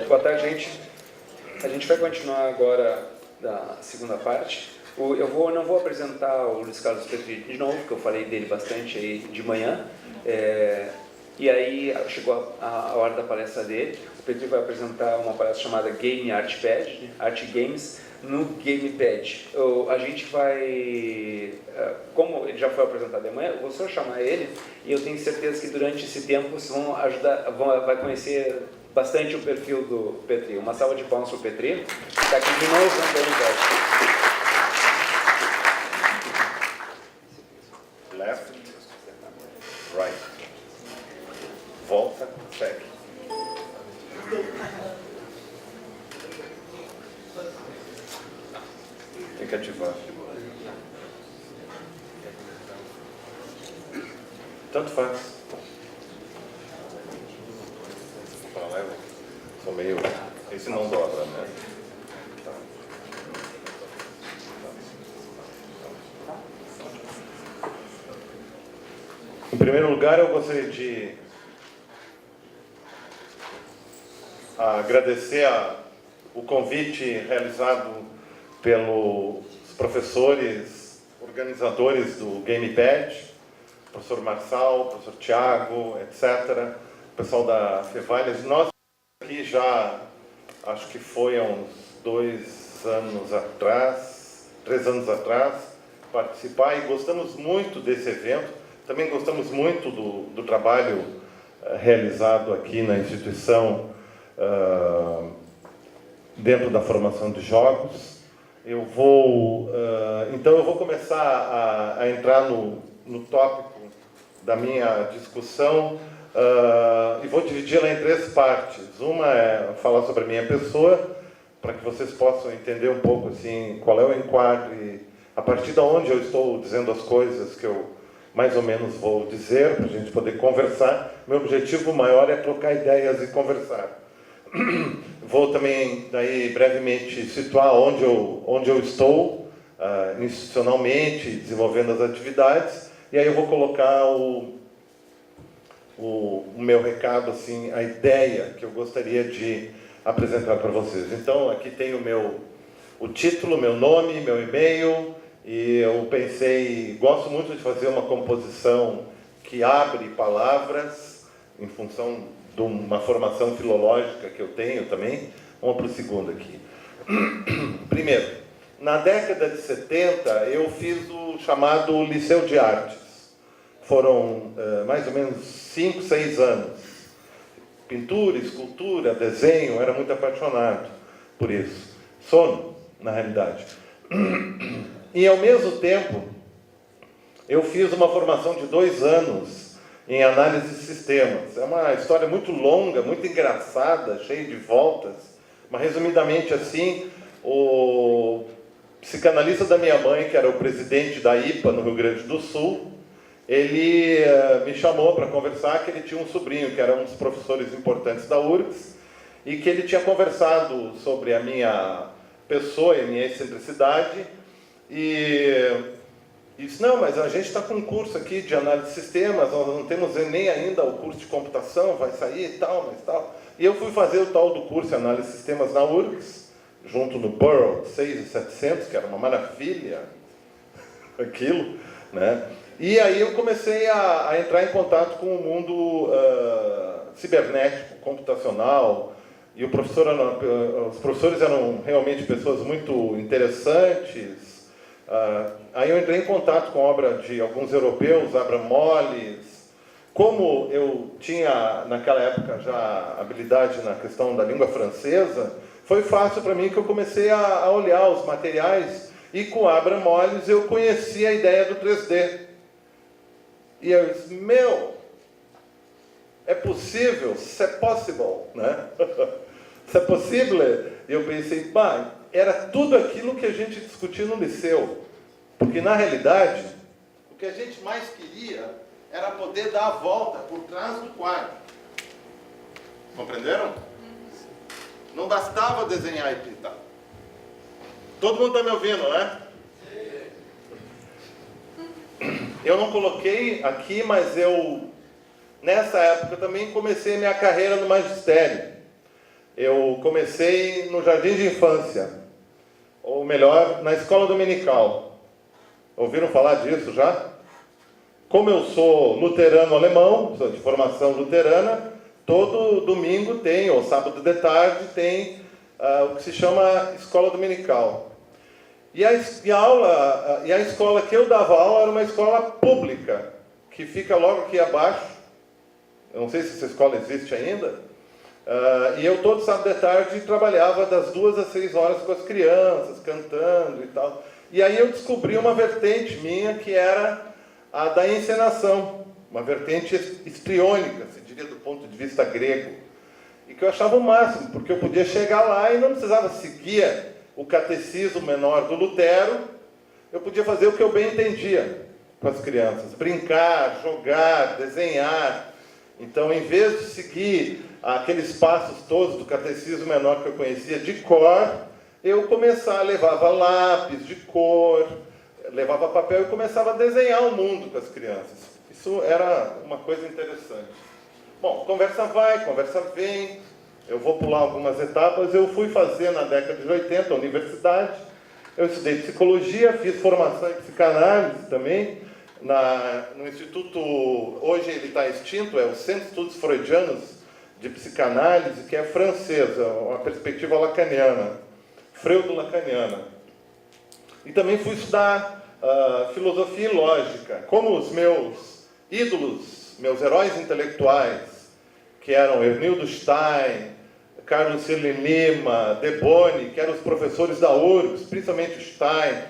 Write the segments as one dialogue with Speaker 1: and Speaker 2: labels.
Speaker 1: Boa tarde, gente. A gente vai continuar agora da segunda parte. Eu não vou apresentar o Luiz Carlos Petri de novo, porque eu falei dele bastante aí de manhã. E aí chegou a hora da palestra dele. O Petri vai apresentar uma palestra chamada Game Artpad, Art Games, no GamePad. A gente vai, como ele já foi apresentado de manhã, eu vou só chamar ele e eu tenho certeza que durante esse tempo vocês vão ajudar, vai conhecer bastante o perfil do Petri. Uma salva de palmas para o Petri. Está aqui de novo no GamePad.
Speaker 2: Left, right, volta, segue. Tem que ativar. Tanto faz. Para lá, eu sou meio... Esse não dobra, né? Tá. Em primeiro lugar, eu gostaria de agradecer o convite realizado pelos professores, organizadores do GamePad, professor Marçal, professor Tiago, etc., o pessoal da Fevalhas. Nós aqui já, acho que foi há uns 2 anos atrás, 3 anos atrás, participar e gostamos muito desse evento. Também gostamos muito do trabalho realizado aqui na instituição dentro da formação de jogos. Então eu vou começar a entrar no tópico da minha discussão e vou dividi-la em 3 partes. Uma é falar sobre a minha pessoa, para que vocês possam entender um pouco assim, qual é o enquadre, a partir de onde eu estou dizendo as coisas que eu mais ou menos vou dizer, para a gente poder conversar. Meu objetivo maior é trocar ideias e conversar. Vou também, daí, brevemente, situar onde eu estou, institucionalmente, desenvolvendo as atividades, e aí eu vou colocar o meu recado, assim, a ideia que eu gostaria de apresentar para vocês. Então, aqui tem o título, meu nome, meu e-mail, e eu pensei, gosto muito de fazer uma composição que abre palavras, em função de uma formação filológica que eu tenho também. Vamos para o segundo aqui. Primeiro, na década de 70, eu fiz o chamado Liceu de Artes. Foram mais ou menos 5, 6 anos. Pintura, escultura, desenho, era muito apaixonado por isso. Sono, na realidade. E, ao mesmo tempo, eu fiz uma formação de 2 anos em análise de sistemas. É uma história muito longa, muito engraçada, cheia de voltas. Mas, resumidamente assim, o psicanalista da minha mãe, que era o presidente da IPA no Rio Grande do Sul, ele me chamou para conversar, que ele tinha um sobrinho, que era um dos professores importantes da URGS, e que ele tinha conversado sobre a minha pessoa e a minha excentricidade, e disse, não, mas a gente está com um curso aqui de análise de sistemas, nós não temos nem ainda o curso de computação, vai sair e tal, mas tal. E eu fui fazer o tal do curso de análise de sistemas na URGS, junto no Burroughs 6700, que era uma maravilha, aquilo, né? E aí eu comecei a entrar em contato com o mundo cibernético, computacional, e os professores eram realmente pessoas muito interessantes. Aí eu entrei em contato com a obra de alguns europeus, Abraham Molles. Como eu tinha, naquela época, já habilidade na questão da língua francesa, foi fácil para mim que eu comecei a olhar os materiais, e com Abraham Molles eu conheci a ideia do 3D. E eu disse, é possível, c'est possible, né? C'est possible. E eu pensei, era tudo aquilo que a gente discutia no liceu. Porque, na realidade, o que a gente mais queria era poder dar a volta por trás do quadro. Compreenderam? Não bastava desenhar e pintar. Todo mundo está me ouvindo, né? eu não coloquei aqui, mas eu, nessa época, também comecei minha carreira no magistério. Eu comecei no jardim de infância, ou melhor, na escola dominical. Ouviram falar disso já? Como eu sou luterano alemão, sou de formação luterana, todo domingo tem, ou sábado de tarde, tem o que se chama escola dominical. E a escola que eu dava aula era uma escola pública, que fica logo aqui abaixo. Eu não sei se essa escola existe ainda. E eu todo sábado de tarde trabalhava das 2 às 6 horas com as crianças, cantando e tal. E aí eu descobri uma vertente minha, que era a da encenação, uma vertente histriônica, se diria do ponto de vista grego, e que eu achava o máximo, porque eu podia chegar lá e não precisava seguir o catecismo menor do Lutero, eu podia fazer o que eu bem entendia com as crianças, brincar, jogar, desenhar. Então, em vez de seguir aqueles passos todos do catecismo menor que eu conhecia de cor, eu levava lápis de cor, levava papel e começava a desenhar o mundo com as crianças. Isso era uma coisa interessante. Bom, conversa vai, conversa vem. Eu vou pular algumas etapas. Eu fui fazer, na década de 80, a universidade. Eu estudei psicologia, fiz formação em psicanálise também, no Instituto, hoje ele está extinto, é o Centro de Estudos Freudianos de Psicanálise, que é francesa, uma perspectiva lacaniana, freudo-lacaniana. E também fui estudar filosofia e lógica, como os meus ídolos, meus heróis intelectuais, que eram Ernildo Stein, Carlos Cirlin Lima, De Boni, que eram os professores da URGS, principalmente Stein,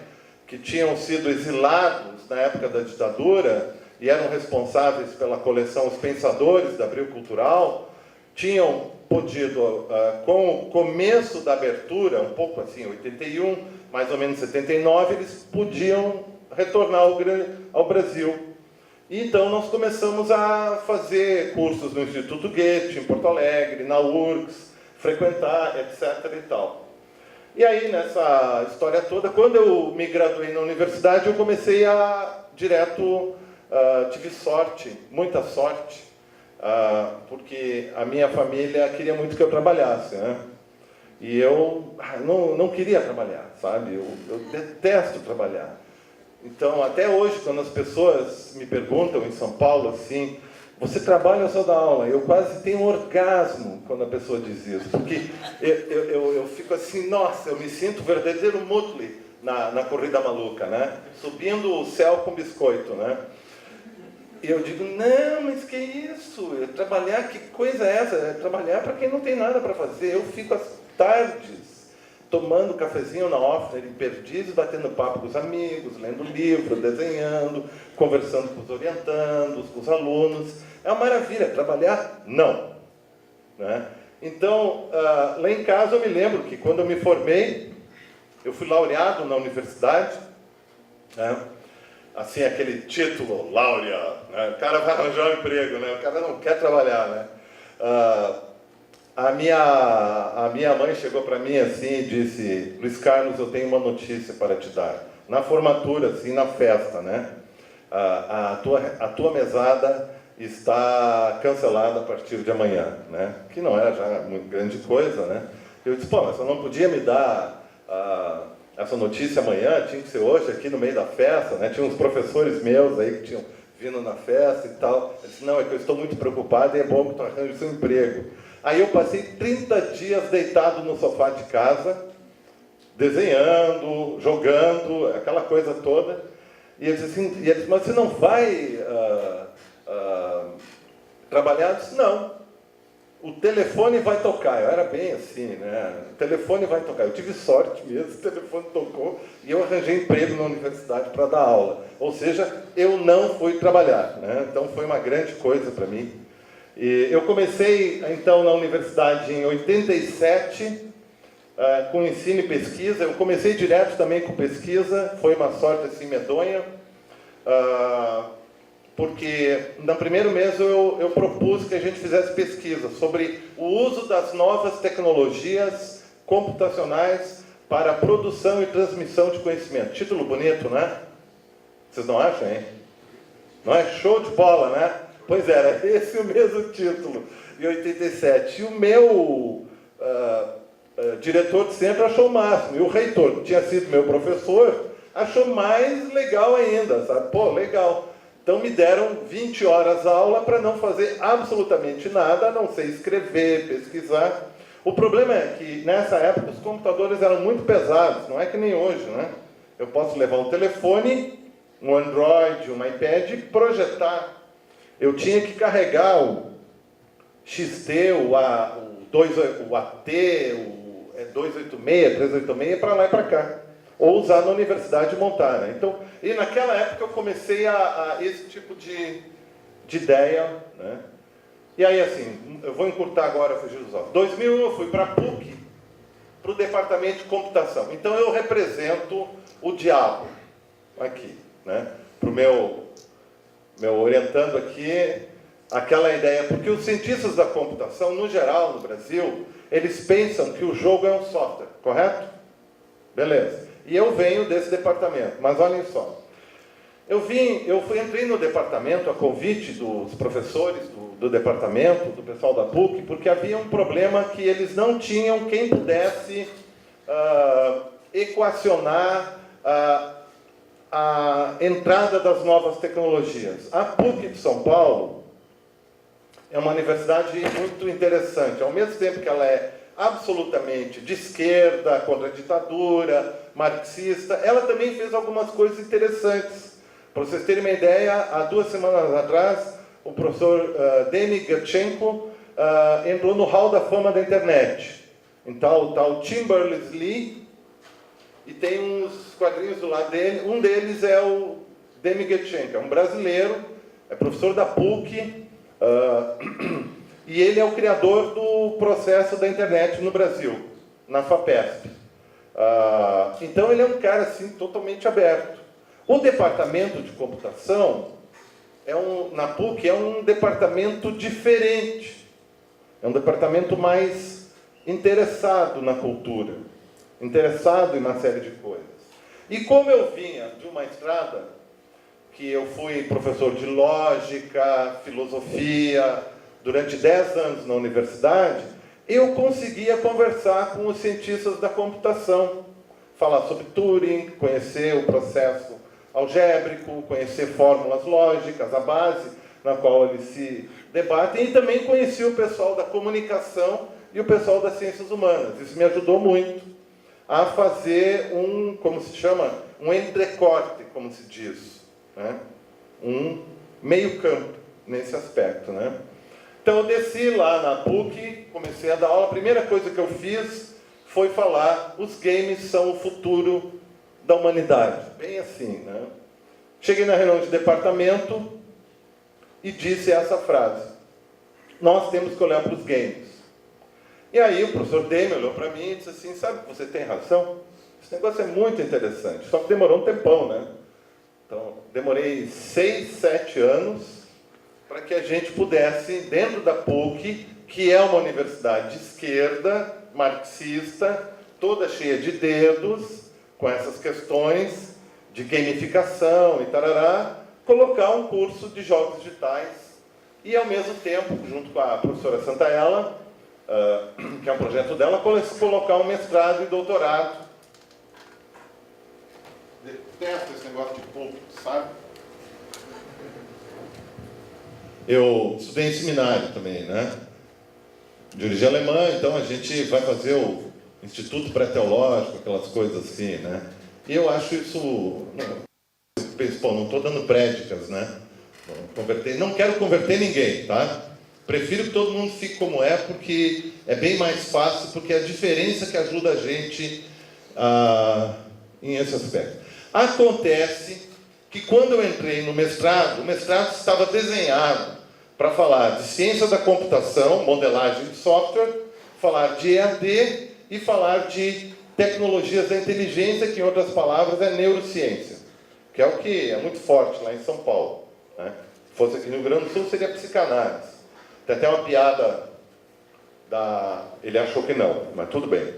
Speaker 2: que tinham sido exilados na época da ditadura e eram responsáveis pela coleção Os Pensadores da Abril Cultural, tinham podido, com o começo da abertura, um pouco assim, 81, mais ou menos 79, eles podiam retornar ao Brasil. E então nós começamos a fazer cursos no Instituto Goethe, em Porto Alegre, na URGS, frequentar, etc. e tal. E aí, nessa história toda, quando eu me graduei na universidade, eu comecei tive sorte, muita sorte, porque a minha família queria muito que eu trabalhasse, né? E eu não queria trabalhar, sabe? Eu detesto trabalhar. Então, até hoje, quando as pessoas me perguntam em São Paulo, assim, você trabalha ou só dá aula? Eu quase tenho um orgasmo quando a pessoa diz isso, porque eu fico assim, nossa, eu me sinto verdadeiro Muttley na corrida maluca, né? Subindo o céu com biscoito, né? E eu digo, não, mas que isso? Trabalhar, que coisa é essa? É trabalhar para quem não tem nada para fazer. Eu fico às tardes tomando cafezinho na Offner, em Perdizes, batendo papo com os amigos, lendo livro, desenhando, conversando com os orientandos, com os alunos. É uma maravilha. Trabalhar? Não. Né? Então, lá em casa eu me lembro que quando eu me formei, eu fui laureado na universidade, né? Assim, aquele título, laureado, né? O cara vai arranjar um emprego, né? O cara não quer trabalhar, né? A minha mãe chegou para mim assim e disse, Luiz Carlos, eu tenho uma notícia para te dar. Na formatura, assim, na festa, né? A tua mesada está cancelada a partir de amanhã, né? Que não era já uma grande coisa, né? Eu disse, pô, mas você não podia me dar essa notícia amanhã, tinha que ser hoje aqui no meio da festa, né? Tinha uns professores meus aí que tinham vindo na festa e tal. Eu disse, não, é que eu estou muito preocupado e é bom que tu arranje seu emprego. Aí eu passei 30 dias deitado no sofá de casa, desenhando, jogando, aquela coisa toda. E ele disse assim, mas você não vai trabalhar? Eu disse, não. O telefone vai tocar. Eu era bem assim, né? O telefone vai tocar. Eu tive sorte mesmo, o telefone tocou e eu arranjei emprego na universidade para dar aula. Ou seja, eu não fui trabalhar, né? Então foi uma grande coisa para mim. E eu comecei, então, na universidade em 87, com ensino e pesquisa. Eu comecei direto também com pesquisa, foi uma sorte assim medonha, porque no primeiro mês eu propus que a gente fizesse pesquisa sobre o uso das novas tecnologias computacionais para a produção e transmissão de conhecimento. Título bonito, né? Vocês não acham, hein? Não é? Show de bola, né? Pois era, esse é o mesmo título, em 87. E o meu diretor de centro achou o máximo. E o reitor, que tinha sido meu professor, achou mais legal ainda, sabe? Pô, legal. Então me deram 20 horas aula para não fazer absolutamente nada, a não ser escrever, pesquisar. O problema é que, nessa época, os computadores eram muito pesados, não é que nem hoje, né? Eu posso levar um telefone, um Android, um iPad e projetar. Eu tinha que carregar o XT, o AT, o 286, 386, para lá e para cá. Ou usar na universidade e montar, né? Então, e naquela época eu comecei a esse tipo de ideia, né? E aí, assim, eu vou encurtar agora, fugir dos olhos. Em 2001 eu fui para a PUC, para o departamento de computação. Então eu represento o diabo aqui, né? Para o meu orientando aqui, aquela ideia, porque os cientistas da computação, no geral, no Brasil, eles pensam que o jogo é um software, correto? Beleza. E eu venho desse departamento, mas olhem só. Entrei no departamento a convite dos professores do departamento, do pessoal da PUC, porque havia um problema que eles não tinham quem pudesse equacionar a entrada das novas tecnologias. A PUC de São Paulo é uma universidade muito interessante. Ao mesmo tempo que ela é absolutamente de esquerda, contra a ditadura, marxista, ela também fez algumas coisas interessantes. Para vocês terem uma ideia, há 2 semanas atrás, o professor Denis Gerchenko entrou no Hall da Fama da Internet. Então, está o Tim Berners-Lee, e tem uns quadrinhos do lado dele. Um deles é o Denis Gerchenko, é um brasileiro, é professor da PUC, e ele é o criador do processo da internet no Brasil, na FAPESP. Então, ele é um cara assim, totalmente aberto. O departamento de computação, na PUC, é um departamento diferente. É um departamento mais interessado na cultura, interessado em uma série de coisas. E como eu vinha de uma estrada, que eu fui professor de lógica, filosofia, durante 10 anos na universidade, eu conseguia conversar com os cientistas da computação, falar sobre Turing, conhecer o processo algébrico, conhecer fórmulas lógicas, a base na qual eles se debatem, e também conheci o pessoal da comunicação e o pessoal das ciências humanas. Isso me ajudou muito a fazer como se chama, um entrecorte, como se diz, né? Um meio campo nesse aspecto, né? Então eu desci lá na PUC, comecei a dar aula, a primeira coisa que eu fiz foi falar: os games são o futuro da humanidade. Bem assim, né? Cheguei na reunião de departamento e disse essa frase: nós temos que olhar para os games. E aí o professor Demi olhou para mim e disse assim: sabe que você tem razão? Esse negócio é muito interessante, só que demorou um tempão, né? Então, demorei 6, 7 anos para que a gente pudesse, dentro da PUC, que é uma universidade de esquerda, marxista, toda cheia de dedos, com essas questões de gamificação e tarará, colocar um curso de jogos digitais e, ao mesmo tempo, junto com a professora Santaella, que é um projeto dela, colocar um mestrado e doutorado. Detesto esse negócio de público, sabe? Eu estudei em seminário também, né? De origem alemã, então a gente vai fazer o Instituto Pré-Teológico, aquelas coisas assim, né? E eu acho isso... Eu penso, pô, não estou dando prédicas, né? Não quero converter ninguém, tá? Prefiro que todo mundo fique como é, porque é bem mais fácil, porque é a diferença que ajuda a gente em esse aspecto. Acontece que quando eu entrei no mestrado, o mestrado estava desenhado para falar de ciência da computação, modelagem de software, falar de EAD e falar de tecnologias da inteligência, que em outras palavras é neurociência, que é o que é muito forte lá em São Paulo, né? Se fosse aqui no Rio Grande do Sul, seria psicanálise. Tem até uma piada ele achou que não, mas tudo bem.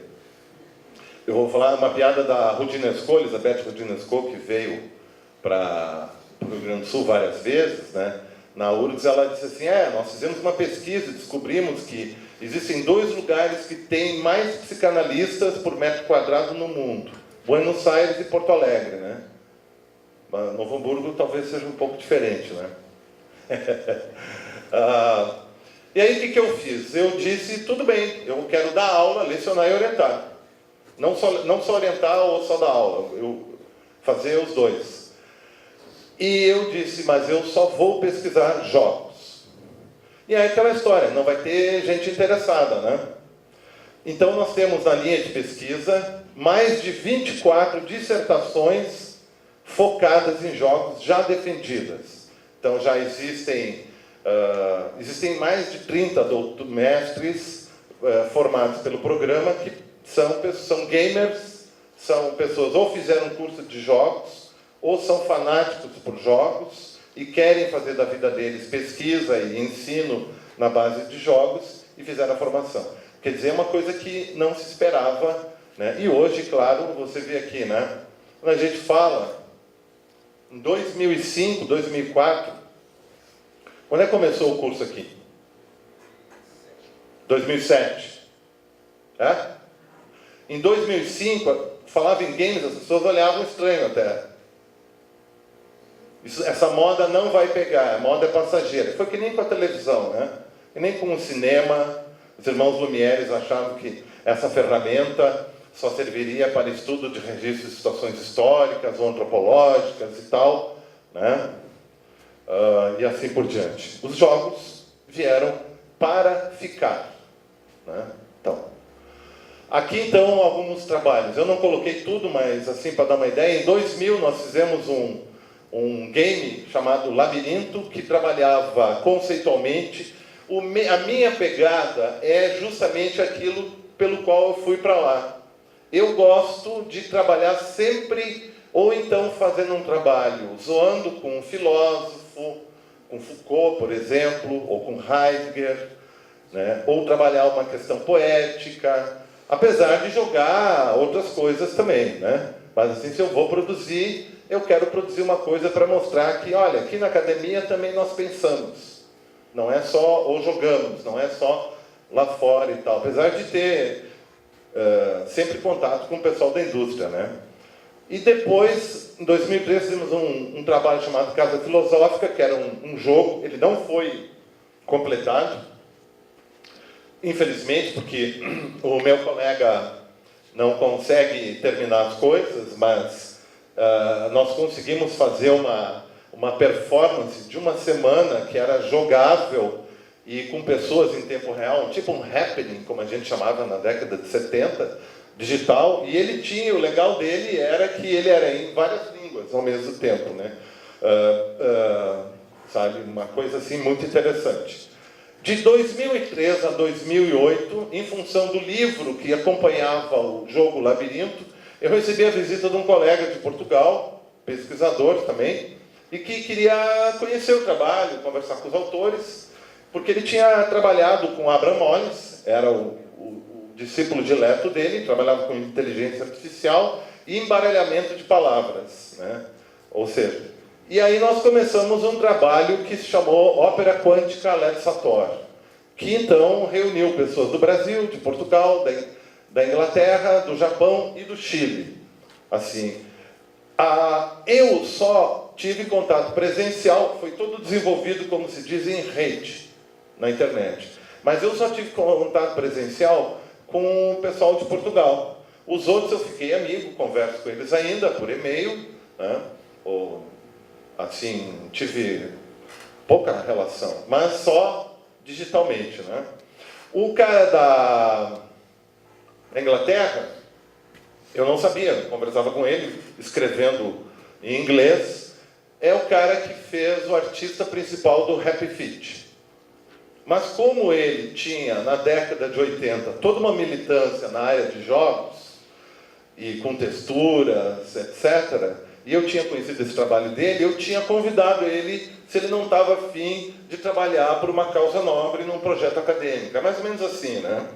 Speaker 2: Eu vou falar uma piada da Rudinesco, Elizabeth Rudinesco, que veio para para o Rio Grande do Sul várias vezes, né? Na URGS ela disse assim, nós fizemos uma pesquisa e descobrimos que existem 2 lugares que têm mais psicanalistas por metro quadrado no mundo, Buenos Aires e Porto Alegre, né? Mas Novo Hamburgo talvez seja um pouco diferente, né? E aí o que eu fiz? Eu disse, tudo bem, eu quero dar aula, lecionar e orientar. Não só orientar ou só dar aula, eu fazer os 2. E eu disse, mas eu só vou pesquisar jogos. E aí aquela história, não vai ter gente interessada, né? Então nós temos na linha de pesquisa mais de 24 dissertações focadas em jogos já defendidas. Então já existem mais de 30 mestres formados pelo programa que são gamers, são pessoas ou fizeram um curso de jogos, ou são fanáticos por jogos e querem fazer da vida deles pesquisa e ensino na base de jogos e fizeram a formação. Quer dizer, é uma coisa que não se esperava, né? E hoje, claro, você vê aqui, né? Quando a gente fala em 2005, 2004, quando é que começou o curso aqui? 2007. Em 2005, falava em games, as pessoas olhavam estranho até. Essa moda não vai pegar, a moda é passageira. Foi que nem com a televisão, né? E nem com o cinema. Os irmãos Lumière achavam que essa ferramenta só serviria para estudo de registro de situações históricas ou antropológicas e tal, né? E assim por diante. Os jogos vieram para ficar, né? Então, aqui então alguns trabalhos. Eu não coloquei tudo, mas assim para dar uma ideia, em 2000 nós fizemos um game chamado Labirinto, que trabalhava conceitualmente. A minha pegada é justamente aquilo pelo qual eu fui para lá. Eu gosto de trabalhar sempre, ou então fazendo um trabalho zoando com um filósofo, com Foucault, por exemplo, ou com Heidegger, né? Ou trabalhar uma questão poética, apesar de jogar outras coisas também, né? Mas assim, se eu vou produzir, eu quero produzir uma coisa para mostrar que, olha, aqui na academia também nós pensamos. Não é só, ou jogamos, não é só lá fora e tal. Apesar de ter sempre contato com o pessoal da indústria, né? E depois, em 2013, fizemos um trabalho chamado Casa Filosófica, que era um jogo. Ele não foi completado, infelizmente, porque o meu colega não consegue terminar as coisas, mas nós conseguimos fazer uma performance de uma semana que era jogável e com pessoas em tempo real, tipo um happening, como a gente chamava na década de 70, digital, e ele tinha, o legal dele era que ele era em várias línguas ao mesmo tempo, né? Sabe, uma coisa assim muito interessante. De 2003 a 2008, em função do livro que acompanhava o jogo Labirinto, eu recebi a visita de um colega de Portugal, pesquisador também, e que queria conhecer o trabalho, conversar com os autores, porque ele tinha trabalhado com Abraham Moles, era o discípulo dileto dele, trabalhava com inteligência artificial e embaralhamento de palavras, né? Ou seja, e aí nós começamos um trabalho que se chamou Ópera Quântica Let's Sator, que então reuniu pessoas do Brasil, de Portugal, da Inglaterra, do Japão e do Chile. Assim, eu só tive contato presencial, foi todo desenvolvido, como se diz, em rede, na internet. Mas eu só tive contato presencial com o pessoal de Portugal. Os outros eu fiquei amigo, converso com eles ainda por e-mail, né? Ou, assim, tive pouca relação, mas só digitalmente, né? O cara da Inglaterra, eu não sabia, conversava com ele, escrevendo em inglês, é o cara que fez o artista principal do Happy Feet. Mas como ele tinha, na década de 80, toda uma militância na área de jogos, e com texturas, etc., e eu tinha conhecido esse trabalho dele, eu tinha convidado ele, se ele não estava afim de trabalhar por uma causa nobre num projeto acadêmico. É mais ou menos assim, né?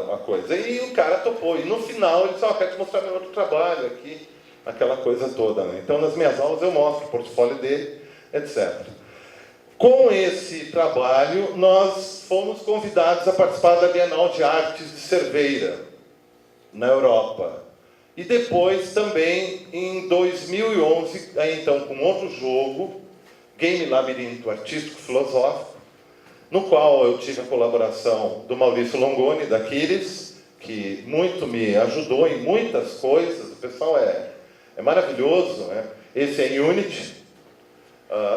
Speaker 2: Uma coisa. E o cara topou. E no final ele disse, quero te mostrar meu outro trabalho aqui. aquela coisa toda, né? Então, nas minhas aulas eu mostro o portfólio dele, etc. Com esse trabalho, nós fomos convidados a participar da Bienal de Artes de Cerveira, na Europa. E depois também, em 2011, aí, então, com outro jogo, Game Labirinto Artístico Filosófico, no qual eu tive a colaboração do Maurício Longoni, da Aquiles, que muito me ajudou em muitas coisas. O pessoal é maravilhoso, né? Esse é em Unity.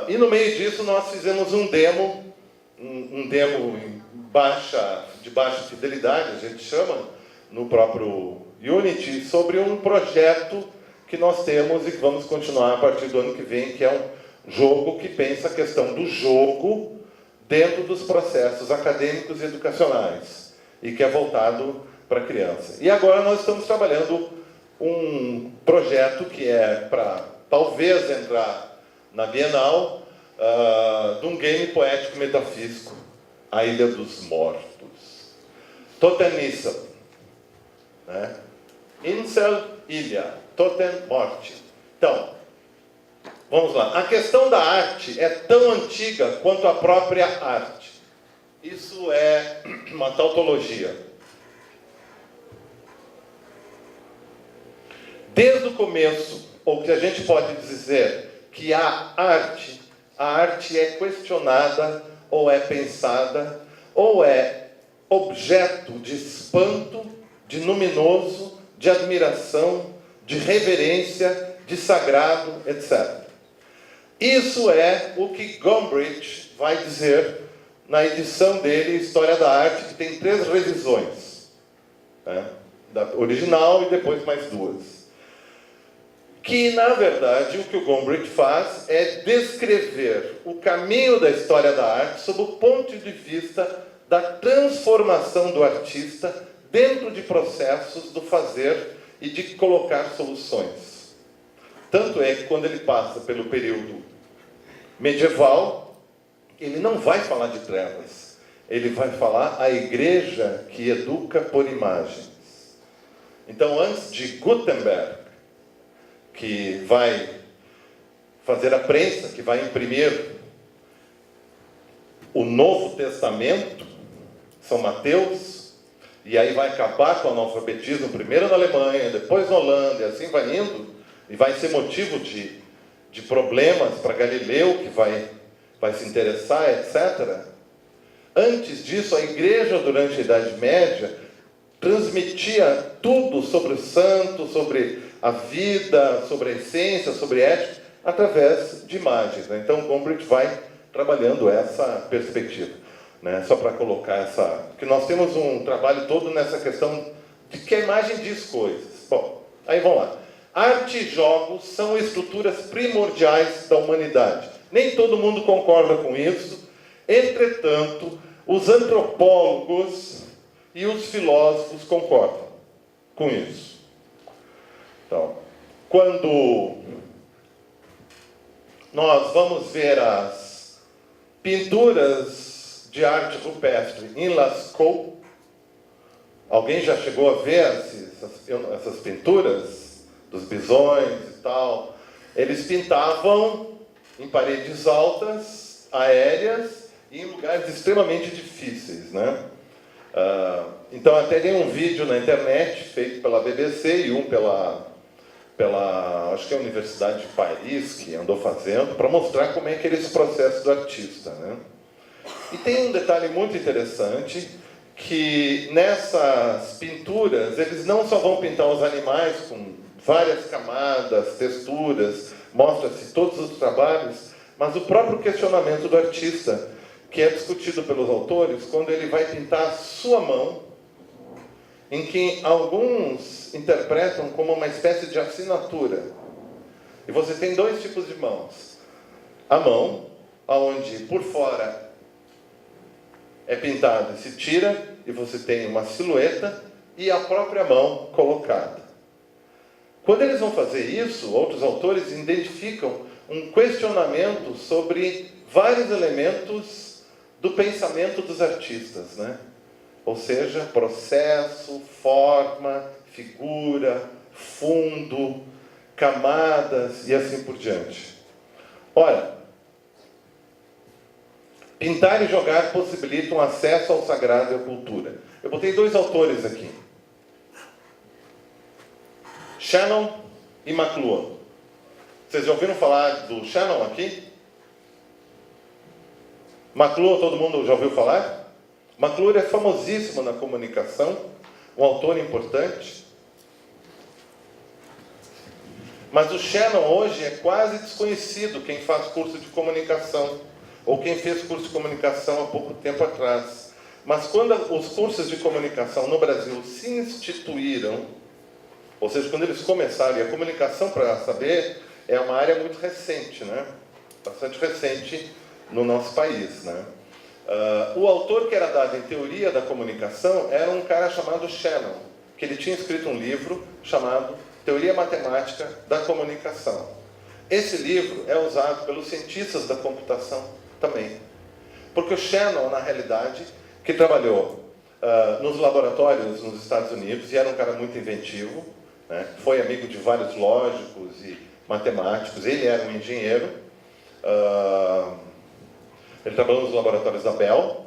Speaker 2: E no meio disso nós fizemos um demo de baixa fidelidade, a gente chama, no próprio Unity, sobre um projeto que nós temos e que vamos continuar a partir do ano que vem, que é um jogo que pensa a questão do jogo dentro dos processos acadêmicos e educacionais, e que é voltado para a criança. E agora nós estamos trabalhando um projeto que é para, talvez, entrar na Bienal, de um game poético metafísico, A Ilha dos Mortos. Totem Incel, né? Incel, ilha. Totem, morte. Então, vamos lá. A questão da arte é tão antiga quanto a própria arte. Isso é uma tautologia. Desde o começo, ou que a gente pode dizer que a arte é questionada, ou é pensada, ou é objeto de espanto, de luminoso, de admiração, de reverência, de sagrado, etc. Isso é o que Gombrich vai dizer na edição dele, História da Arte, que tem 3 revisões, né? Da original e depois mais 2. Que, na verdade, o que o Gombrich faz é descrever o caminho da história da arte sob o ponto de vista da transformação do artista dentro de processos do fazer e de colocar soluções. Tanto é que, quando ele passa pelo período medieval, ele não vai falar de trevas, ele vai falar a igreja que educa por imagens. Então, antes de Gutenberg, que vai fazer a prensa, que vai imprimir o Novo Testamento, São Mateus, e aí vai acabar com o analfabetismo, primeiro na Alemanha, depois na Holanda, e assim vai indo, e vai ser motivo de problemas para Galileu, que vai se interessar, etc. Antes disso, a igreja, durante a Idade Média, transmitia tudo sobre o santo, sobre a vida, sobre a essência, sobre a ética, através de imagens, né? Então, Gombrich vai trabalhando essa perspectiva, né? Só para colocar essa... Porque nós temos um trabalho todo nessa questão de que a imagem diz coisas. Bom, aí vamos lá. Arte e jogos são estruturas primordiais da humanidade. Nem todo mundo concorda com isso. Entretanto, os antropólogos e os filósofos concordam com isso. Então, quando nós vamos ver as pinturas de arte rupestre em Lascaux, alguém já chegou a ver essas pinturas dos bisões e tal? Eles pintavam em paredes altas, aéreas, e em lugares extremamente difíceis, né? Então, até tem um vídeo na internet feito pela BBC e um pela acho que é a Universidade de Paris, que andou fazendo, para mostrar como é que era esse processo do artista, né? E tem um detalhe muito interessante, que nessas pinturas, eles não só vão pintar os animais com várias camadas, texturas, mostra-se todos os trabalhos, mas o próprio questionamento do artista, que é discutido pelos autores, quando ele vai pintar a sua mão, em que alguns interpretam como uma espécie de assinatura. E você tem 2 tipos de mãos. A mão, onde por fora é pintado e se tira, e você tem uma silhueta, e a própria mão colocada. Quando eles vão fazer isso, outros autores identificam um questionamento sobre vários elementos do pensamento dos artistas, né? Ou seja, processo, forma, figura, fundo, camadas e assim por diante. Ora, pintar e jogar possibilitam acesso ao sagrado e à cultura. Eu botei 2 autores aqui. Shannon e McLuhan. Vocês já ouviram falar do Shannon aqui? McLuhan, todo mundo já ouviu falar? McLuhan é famosíssimo na comunicação, um autor importante. Mas o Shannon hoje é quase desconhecido quem faz curso de comunicação, ou quem fez curso de comunicação há pouco tempo atrás. Mas quando os cursos de comunicação no Brasil se instituíram, ou seja, quando eles começaram, e a comunicação, para saber, é uma área muito recente, né? Bastante recente no nosso país, né? O autor que era dado em teoria da comunicação era um cara chamado Shannon, que ele tinha escrito um livro chamado Teoria Matemática da Comunicação. Esse livro é usado pelos cientistas da computação também. Porque o Shannon, na realidade, que trabalhou nos laboratórios nos Estados Unidos, e era um cara muito inventivo, né? Foi amigo de vários lógicos e matemáticos, ele era um engenheiro, ele trabalhou nos laboratórios da Bell.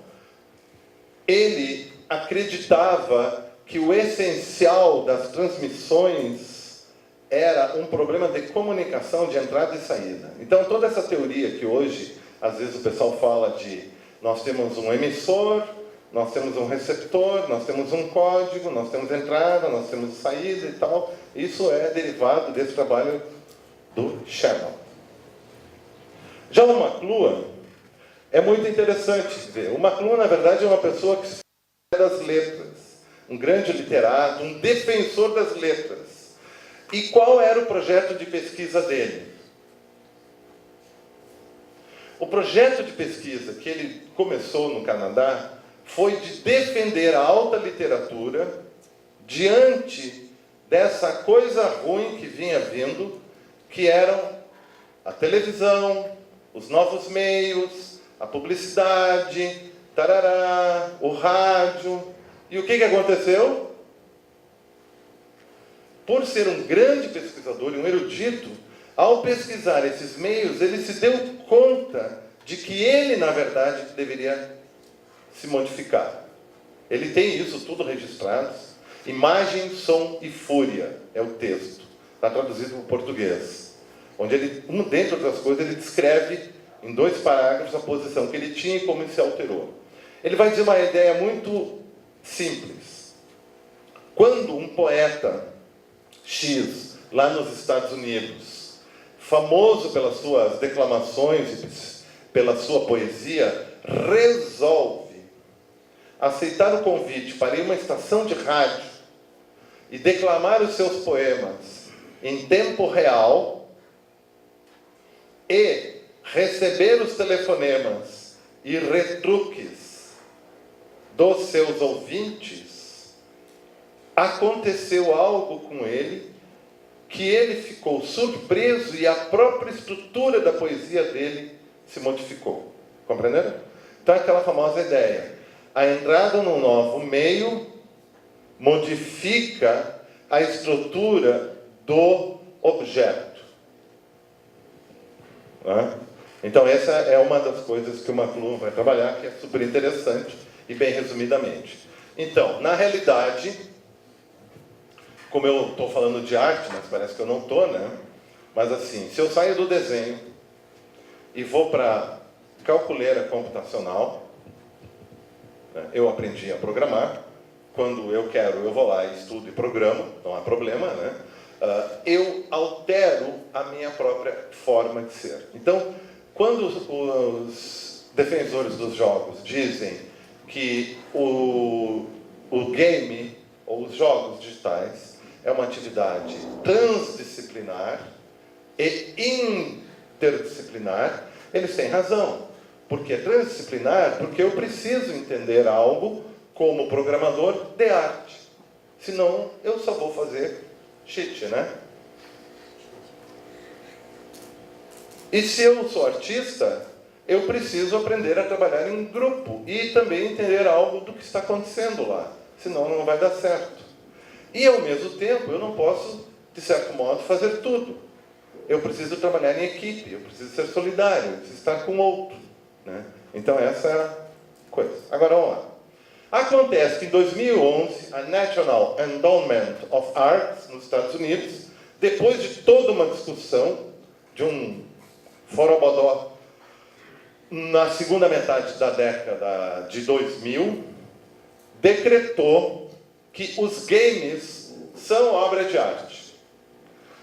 Speaker 2: Ele acreditava que o essencial das transmissões era um problema de comunicação de entrada e saída. Então, toda essa teoria que hoje, às vezes o pessoal fala de nós temos um emissor, nós temos um receptor, nós temos um código, nós temos entrada, nós temos saída e tal, isso é derivado desse trabalho do Shannon. Já o McLuhan é muito interessante ver. O McLuhan, na verdade, é uma pessoa que se das letras, um grande literato, um defensor das letras. E qual era o projeto de pesquisa dele? O projeto de pesquisa que ele começou no Canadá foi de defender a alta literatura diante dessa coisa ruim que vinha vindo, que eram a televisão, os novos meios, a publicidade, tarará, o rádio. E o que aconteceu? Por ser um grande pesquisador e um erudito, ao pesquisar esses meios, ele se deu conta de que ele, na verdade, deveria se modificar. Ele tem isso tudo registrado. Imagem, som e fúria é o texto. Está traduzido para o português. Onde ele, dentre outras coisas, ele descreve em 2 parágrafos a posição que ele tinha e como ele se alterou. Ele vai dizer uma ideia muito simples. Quando um poeta X, lá nos Estados Unidos, famoso pelas suas declamações e pela sua poesia, resolve aceitar o convite para ir a uma estação de rádio e declamar os seus poemas em tempo real e receber os telefonemas e retruques dos seus ouvintes, aconteceu algo com ele que ele ficou surpreso e a própria estrutura da poesia dele se modificou. Compreenderam? Então, aquela famosa ideia. A entrada num novo meio modifica a estrutura do objeto. Então, essa é uma das coisas que o McLuhan vai trabalhar, que é super interessante e bem resumidamente. Então, na realidade, como eu estou falando de arte, mas parece que eu não estou, né? Mas assim, se eu saio do desenho e vou para calculeira computacional, né? Eu aprendi a programar. Quando eu quero, eu vou lá e estudo e programo, não há problema, né? Eu altero a minha própria forma de ser. Então, quando os defensores dos jogos dizem que o game, ou os jogos digitais, é uma atividade transdisciplinar e interdisciplinar, eles têm razão. Porque é transdisciplinar, porque eu preciso entender algo como programador de arte. Senão, eu só vou fazer cheat, né? E se eu sou artista, eu preciso aprender a trabalhar em grupo e também entender algo do que está acontecendo lá. Senão, não vai dar certo. E, ao mesmo tempo, eu não posso de certo modo, fazer tudo. Eu preciso trabalhar em equipe, eu preciso ser solidário, eu preciso estar com o outro, né? Então, essa é a coisa. Agora, vamos lá. Acontece que, em 2011, a National Endowment of Arts, nos Estados Unidos, depois de toda uma discussão, de um forobodó, na segunda metade da década de 2000, decretou que os games são obra de arte.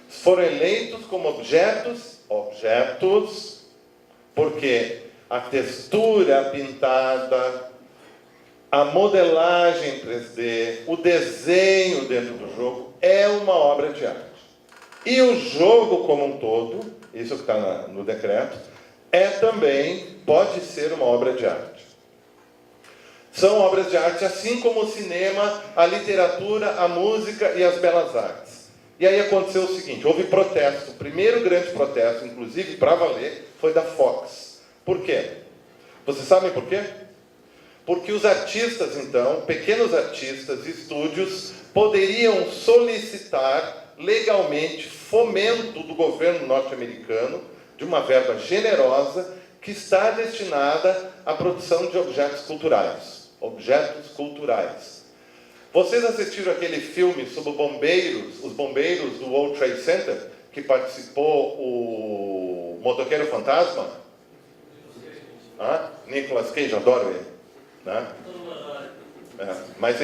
Speaker 2: Foram eleitos como objetos, porque a textura pintada, a modelagem em 3D, o desenho dentro do jogo é uma obra de arte. E o jogo como um todo, isso que está no decreto, também pode ser uma obra de arte. São obras de arte, assim como o cinema, a literatura, a música e as belas artes. E aí aconteceu o seguinte, houve protesto. O primeiro grande protesto, inclusive para valer, foi da Fox. Por quê? Vocês sabem por quê? Porque os artistas, então, pequenos artistas, estúdios, poderiam solicitar legalmente fomento do governo norte-americano de uma verba generosa que está destinada à produção de objetos culturais. Objetos culturais. Vocês assistiram aquele filme sobre os bombeiros do World Trade Center, que participou o Motoqueiro Fantasma? Nicolas Cage, adoro ele. Né? Mas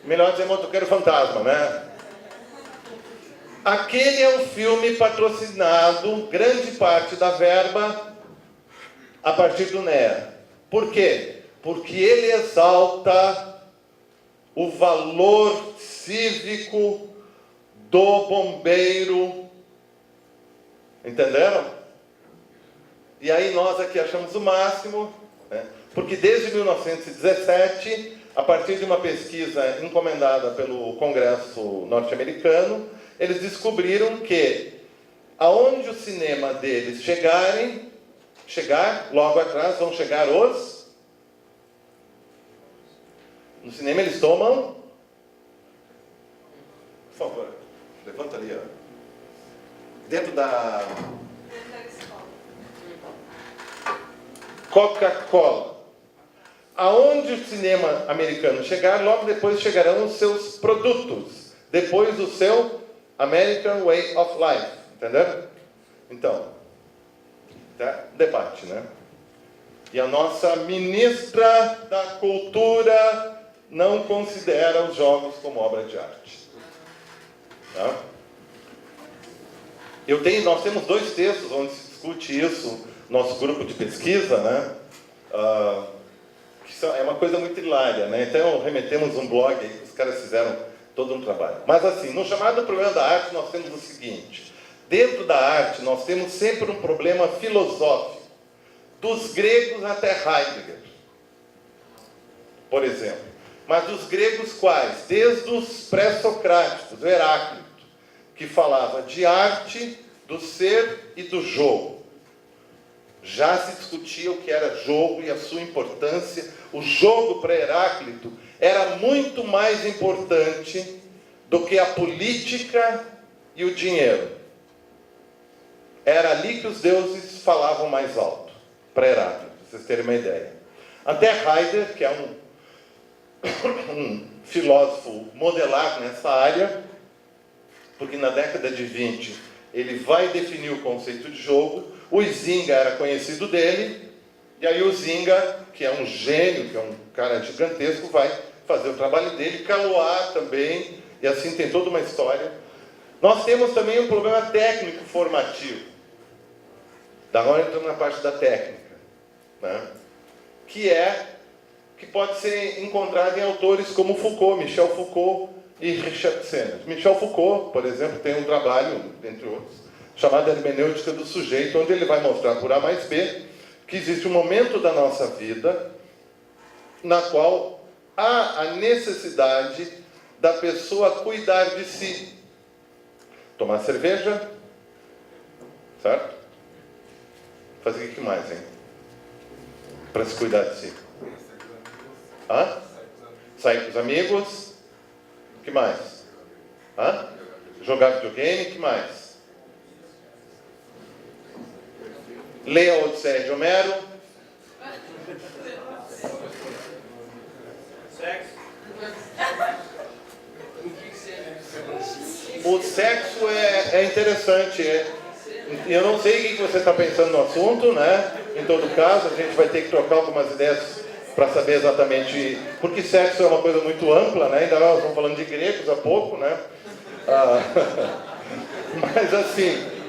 Speaker 2: melhor dizer Motoqueiro Fantasma, né? Aquele é um filme patrocinado, grande parte da verba, a partir do NEA. Por quê? Porque ele exalta o valor cívico do bombeiro. Entenderam? E aí nós aqui achamos o máximo, né? Porque desde 1917, a partir de uma pesquisa encomendada pelo Congresso norte-americano, eles descobriram que aonde o cinema deles logo atrás vão chegar os... No cinema eles tomam... Por favor, levanta ali, ó. Dentro da... Coca-Cola. Aonde o cinema americano chegar, logo depois chegarão os seus produtos. Depois o seu American Way of Life. Entenderam? Então, debate, né? E a nossa ministra da Cultura não considera os jogos como obra de arte. Tá? Nós temos 2 textos onde se discute isso, nosso grupo de pesquisa, né? Que é uma coisa muito hilária, né? Então, remetemos um blog aí que os caras fizeram todo um trabalho. Mas, assim, no chamado problema da arte, nós temos o seguinte. Dentro da arte, nós temos sempre um problema filosófico. Dos gregos até Heidegger, por exemplo. Mas dos gregos quais? Desde os pré-socráticos, o Heráclito, que falava de arte, do ser e do jogo. Já se discutia o que era jogo e a sua importância. O jogo para Heráclito era muito mais importante do que a política e o dinheiro. Era ali que os deuses falavam mais alto, para Heráclito, para vocês terem uma ideia. Até Heidegger, que é um filósofo modelar nessa área, porque na década de 20 ele vai definir o conceito de jogo. O Zinga era conhecido dele, e aí o Zinga, que é um gênio, que é um cara gigantesco, vai fazer o trabalho dele, Caloá também, e assim tem toda uma história. Nós temos também um problema técnico formativo. Agora entramos na parte da técnica, né? Que pode ser encontrado em autores como Foucault, Michel Foucault e Richard Sennett. Michel Foucault, por exemplo, tem um trabalho, entre outros, chamado Hermenêutica do Sujeito, onde ele vai mostrar por A mais B que existe um momento da nossa vida na qual há a necessidade da pessoa cuidar de si. Tomar cerveja, certo? Fazer o que mais, hein? Para se cuidar de si. Sair com os amigos. O que mais? Jogar videogame, que mais? Ler a Odisseia de Homero.
Speaker 3: Sexo.
Speaker 2: O sexo é interessante. Eu não sei o que você está pensando no assunto, né? Em todo caso, a gente vai ter que trocar algumas ideias para saber exatamente... Porque sexo é uma coisa muito ampla, né? Ainda nós estamos falando de gregos há pouco, né? Mas assim...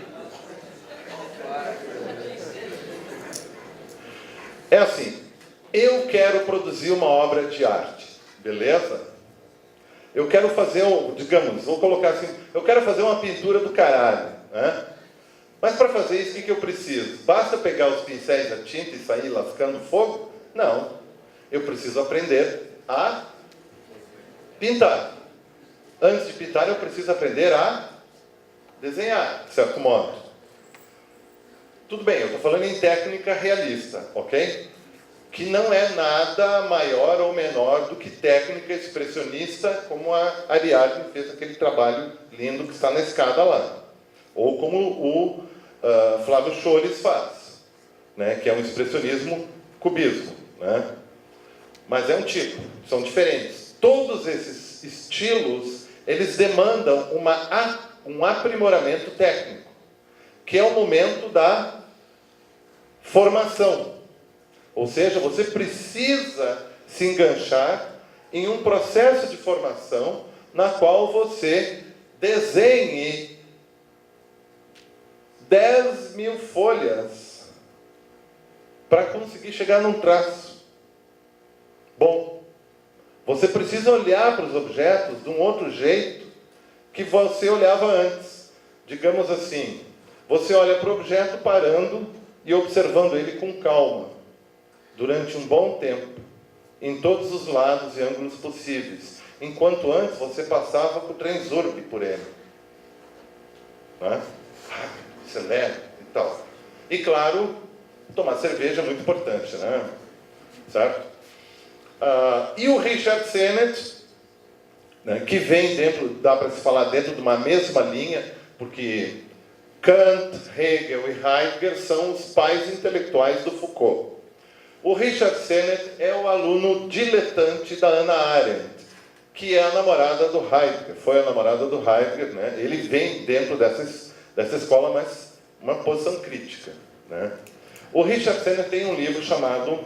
Speaker 2: É assim, eu quero produzir uma obra de arte, beleza? Eu quero fazer, digamos, vou colocar assim, eu quero fazer uma pintura do caralho, né? Mas para fazer isso, o que eu preciso? Basta pegar os pincéis da tinta e sair lascando fogo? Não. Eu preciso aprender a pintar. Antes de pintar, eu preciso aprender a desenhar, de certo modo. Tudo bem, eu estou falando em técnica realista, ok? Que não é nada maior ou menor do que técnica expressionista, como a Ariadne fez aquele trabalho lindo que está na escada lá. Ou como o Flávio Scholes faz, né? Que é um expressionismo cubismo, né? Mas é um tipo, são diferentes. Todos esses estilos, eles demandam um aprimoramento técnico, que é o momento da formação. Ou seja, você precisa se enganchar em um processo de formação na qual você desenhe 10.000 folhas para conseguir chegar num traço bom. Você precisa olhar para os objetos de um outro jeito que você olhava antes. Digamos assim, você olha para o objeto parando e observando ele com calma, durante um bom tempo, em todos os lados e ângulos possíveis, enquanto antes você passava com o trenzurbe por ele. Não é? Acelera e tal. E claro, tomar cerveja é muito importante, né? Certo? E o Richard Sennett, né, que vem dentro, dá para se falar dentro de uma mesma linha, porque Kant, Hegel e Heidegger são os pais intelectuais do Foucault. O Richard Sennett é o aluno diletante da Hannah Arendt, que é a namorada do Heidegger, foi a namorada do Heidegger, né? Ele vem dentro dessa escola, mas uma posição crítica, né? O Richard Sennett tem um livro chamado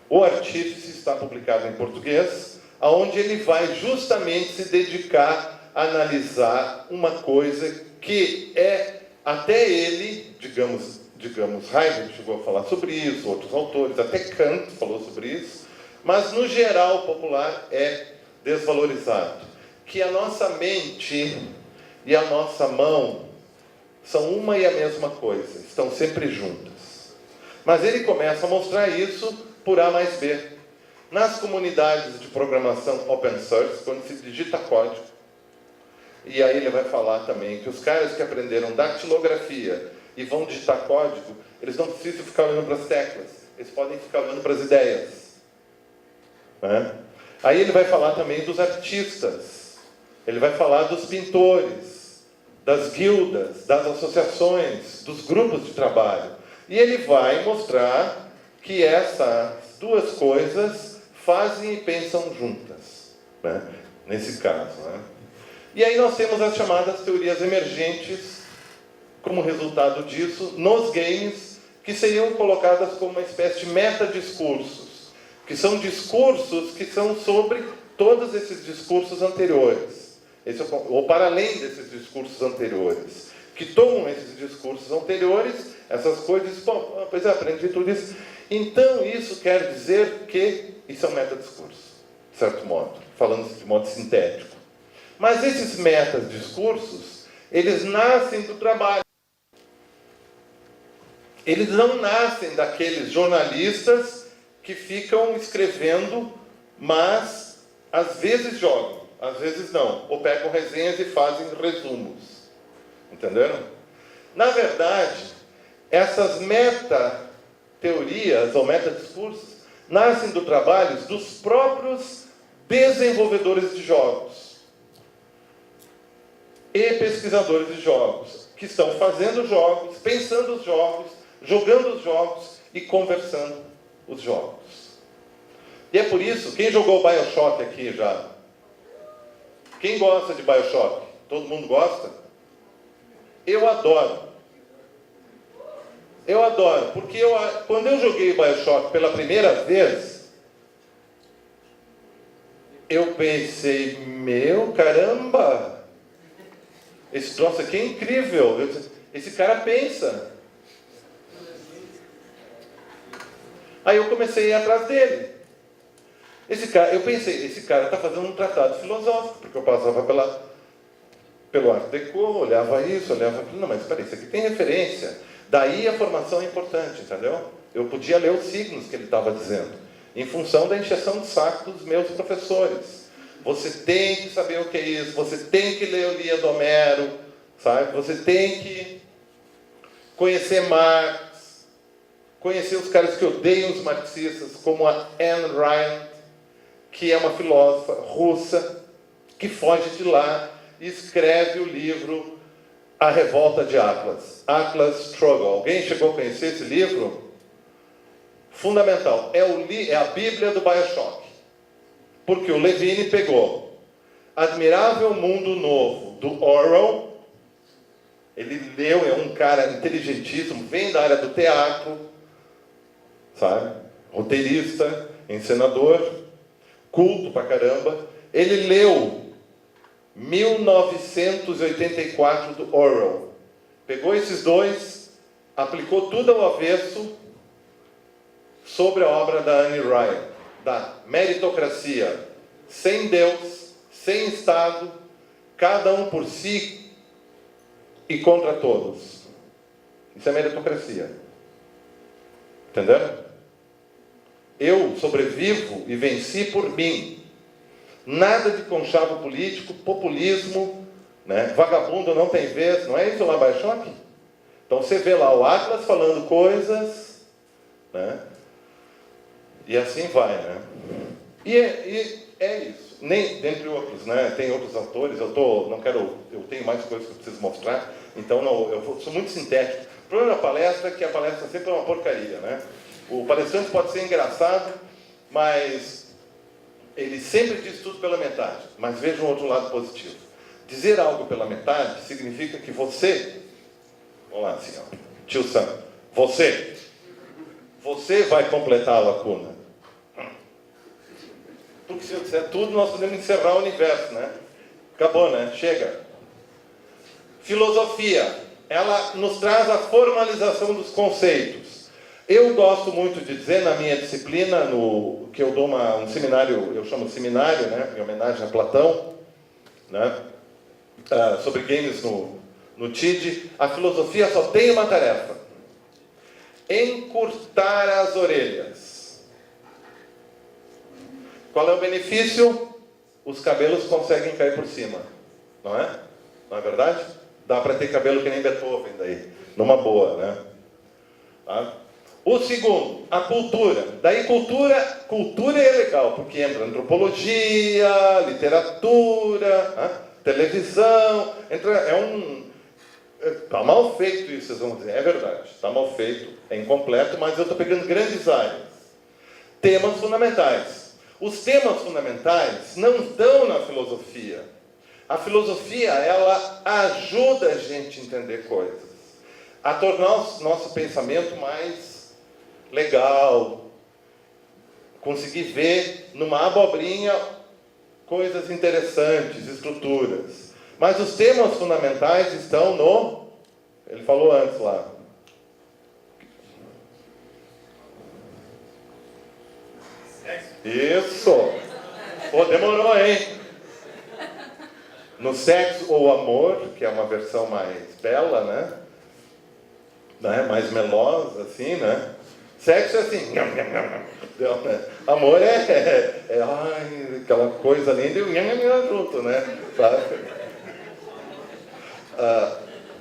Speaker 2: O Artífice, está publicado em português, onde ele vai justamente se dedicar a analisar uma coisa que é, até ele, digamos, Heidegger chegou a falar sobre isso, outros autores, até Kant falou sobre isso, mas no geral popular é desvalorizado. Que a nossa mente e a nossa mão são uma e a mesma coisa, estão sempre juntas. Mas ele começa a mostrar isso por A mais B. Nas comunidades de programação open source, quando se digita código, e aí ele vai falar também que os caras que aprenderam datilografia e vão digitar código, eles não precisam ficar olhando para as teclas, eles podem ficar olhando para as ideias. Né? Aí ele vai falar também dos artistas, ele vai falar dos pintores, das guildas, das associações, dos grupos de trabalho. E ele vai mostrar que essas duas coisas fazem e pensam juntas, né? Nesse caso. Né? E aí nós temos as chamadas teorias emergentes, como resultado disso, nos games, que seriam colocadas como uma espécie de metadiscursos, que são discursos que são sobre todos esses discursos anteriores, ou para além desses discursos anteriores, que tomam esses discursos anteriores, essas coisas, bom, pois é, aprendi tudo isso. Então, isso quer dizer que isso é um metadiscurso, de certo modo, falando de modo sintético. Mas esses metadiscursos, eles nascem do trabalho. Eles não nascem daqueles jornalistas que ficam escrevendo, mas às vezes jogam, às vezes não. Ou pegam resenhas e fazem resumos. Entenderam? Na verdade, essas meta-teorias ou meta-discursos nascem do trabalho dos próprios desenvolvedores de jogos. e pesquisadores de jogos, que estão fazendo jogos, pensando os jogos, jogando os jogos e conversando os jogos. E é por isso, quem jogou BioShock aqui já? Quem gosta de BioShock? Todo mundo gosta? Eu adoro. Eu adoro, porque quando eu joguei BioShock pela primeira vez, eu pensei, meu caramba, esse troço aqui é incrível, esse cara pensa. Aí eu comecei a ir atrás dele. Eu pensei, esse cara está fazendo um tratado filosófico, porque eu passava pelo Art Deco, olhava isso, olhava aquilo, não, mas espera aí, isso aqui tem referência. Daí a formação é importante, entendeu? Eu podia ler os signos que ele estava dizendo, em função da encheção de saco dos meus professores. Você tem que saber o que é isso, você tem que ler o Lia do Homero, sabe? Você tem que conhecer Marx, conhecer os caras que odeiam os marxistas, como a Ayn Rand, que é uma filósofa russa, que foge de lá e escreve o livro A Revolta de Atlas, Atlas Struggle. Alguém chegou a conhecer esse livro? Fundamental. É a Bíblia do BioShock. Porque o Levine pegou Admirável Mundo Novo, do Orwell. Ele leu, é um cara inteligentíssimo, vem da área do teatro, sabe? Roteirista, encenador, culto pra caramba. Ele leu 1984 do Orwell. Pegou esses dois, aplicou tudo ao avesso sobre a obra da Ayn Rand, da meritocracia, sem Deus, sem Estado, cada um por si e contra todos. Isso é meritocracia. Entenderam? Eu sobrevivo e venci por mim. Nada de conchavo político, populismo, né? Vagabundo não tem vez, não é isso lá, BioShock? Então você vê lá o Atlas falando coisas, né? E assim vai, né? E é isso. Nem, dentre outros, né? Tem outros autores, eu tenho mais coisas que eu preciso mostrar, então sou muito sintético. O problema da palestra é que a palestra sempre é uma porcaria, né? O palestrante pode ser engraçado, mas ele sempre diz tudo pela metade. Mas veja um outro lado positivo. Dizer algo pela metade significa que você, vamos lá assim, ó, tio Sam, você vai completar a lacuna. Porque se eu disser tudo, nós podemos encerrar o universo, né? Acabou, né? Chega. Filosofia, ela nos traz a formalização dos conceitos. Eu gosto muito de dizer na minha disciplina, que eu dou um seminário, eu chamo de seminário, né, em homenagem a Platão, né, sobre games no TID, a filosofia só tem uma tarefa: encurtar as orelhas. Qual é o benefício? Os cabelos conseguem cair por cima, não é? Não é verdade? Dá para ter cabelo que nem Beethoven daí, numa boa, né? Tá? O segundo, a cultura. Daí cultura é legal, porque entra antropologia, literatura, televisão. Está mal feito isso, vocês vão dizer. É verdade, está mal feito, é incompleto, mas eu estou pegando grandes áreas. Temas fundamentais. Os temas fundamentais não estão na filosofia. A filosofia, ela ajuda a gente a entender coisas, a tornar o nosso pensamento mais legal, conseguir ver numa abobrinha coisas interessantes, estruturas. Mas os temas fundamentais estão ele falou antes lá. Isso! Pô, demorou, hein? No sexo ou amor, que é uma versão mais bela, né? Mais melosa, assim, né? Sexo é assim, amor é aquela coisa linda e o junto, né?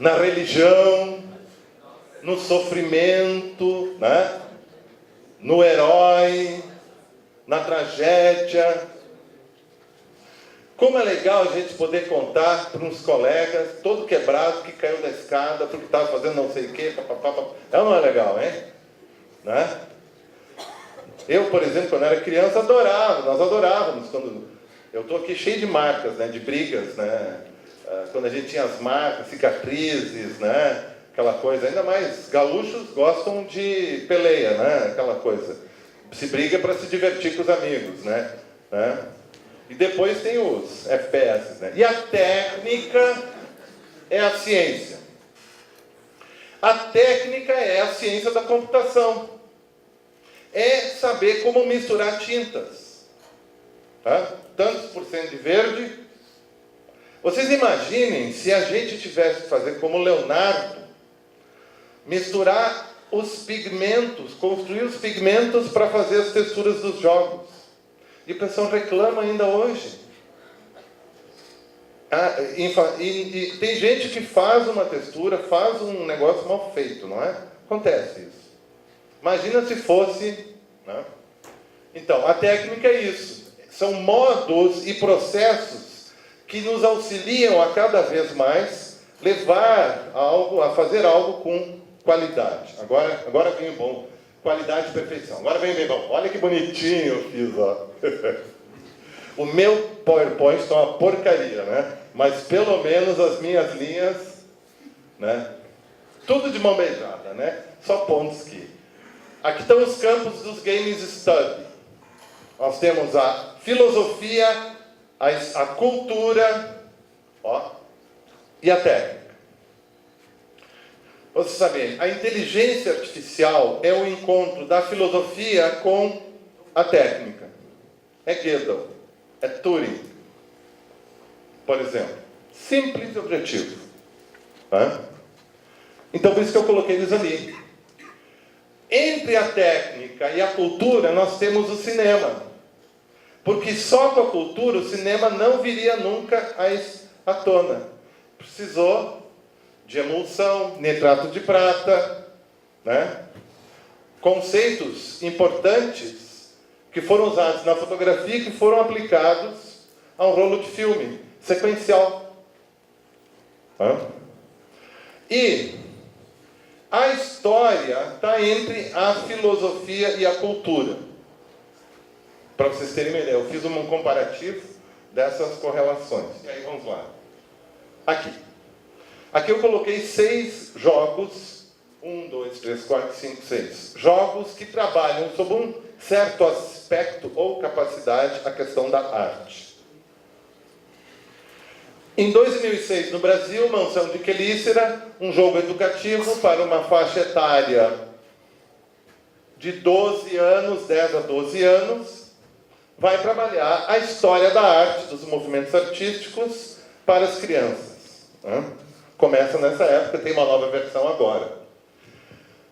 Speaker 2: Na religião, no sofrimento, né? No herói, na tragédia. Como é legal a gente poder contar para uns colegas, todo quebrado, que caiu da escada porque estava fazendo não sei o quê, papapá. É ou não é legal, hein? Né? Eu, por exemplo, quando era criança, nós adorávamos. Eu estou aqui cheio de marcas, né, de brigas, né? Quando a gente tinha as marcas, cicatrizes, né? Aquela coisa. Ainda mais, gaúchos gostam de peleia, né? Aquela coisa. Se briga para se divertir com os amigos, né? E depois tem os FPS, né? E a técnica é a ciência. A técnica é a ciência da computação. É saber como misturar tintas. Tá? Tantos por cento de verde. Vocês imaginem se a gente tivesse que fazer como Leonardo, misturar os pigmentos, construir os pigmentos para fazer as texturas dos jogos. E o pessoal reclama ainda hoje. E tem gente que faz uma textura, faz um negócio mal feito, não é? Acontece isso. Imagina se fosse... Né? Então, a técnica é isso. São modos e processos que nos auxiliam a cada vez mais levar algo, a fazer algo com qualidade. Agora vem o bom. Qualidade e perfeição. Agora vem bem bom. Olha que bonitinho eu fiz, ó. O meu PowerPoint está uma porcaria, né? Mas pelo menos as minhas linhas, né? Tudo de mão beijada, né? Só pontos aqui. Aqui estão os campos dos Games Study. Nós temos a filosofia, a cultura, ó, e a técnica. Vocês sabem, a inteligência artificial é o encontro da filosofia com a técnica. É Gödel, é Turing, por exemplo. Simples e objetivo. Tá? Então, por isso que eu coloquei eles ali. Entre a técnica e a cultura, nós temos o cinema. Porque só com a cultura, o cinema não viria nunca à tona. Precisou de emulsão, nitrato de prata, né? Conceitos importantes que foram usados na fotografia e que foram aplicados a um rolo de filme sequencial. E a história está entre a filosofia e a cultura. Para vocês terem uma ideia, eu fiz um comparativo dessas correlações. E aí vamos lá. Aqui eu coloquei 6 jogos. 1, 2, 3, 4, 5, 6. Jogos que trabalham sob um certo aspecto ou capacidade a questão da arte. Em 2006, no Brasil, Mansão de Quelícera, um jogo educativo para uma faixa etária de 12 anos, 10 a 12 anos, vai trabalhar a história da arte, dos movimentos artísticos para as crianças. Começa nessa época, tem uma nova versão agora.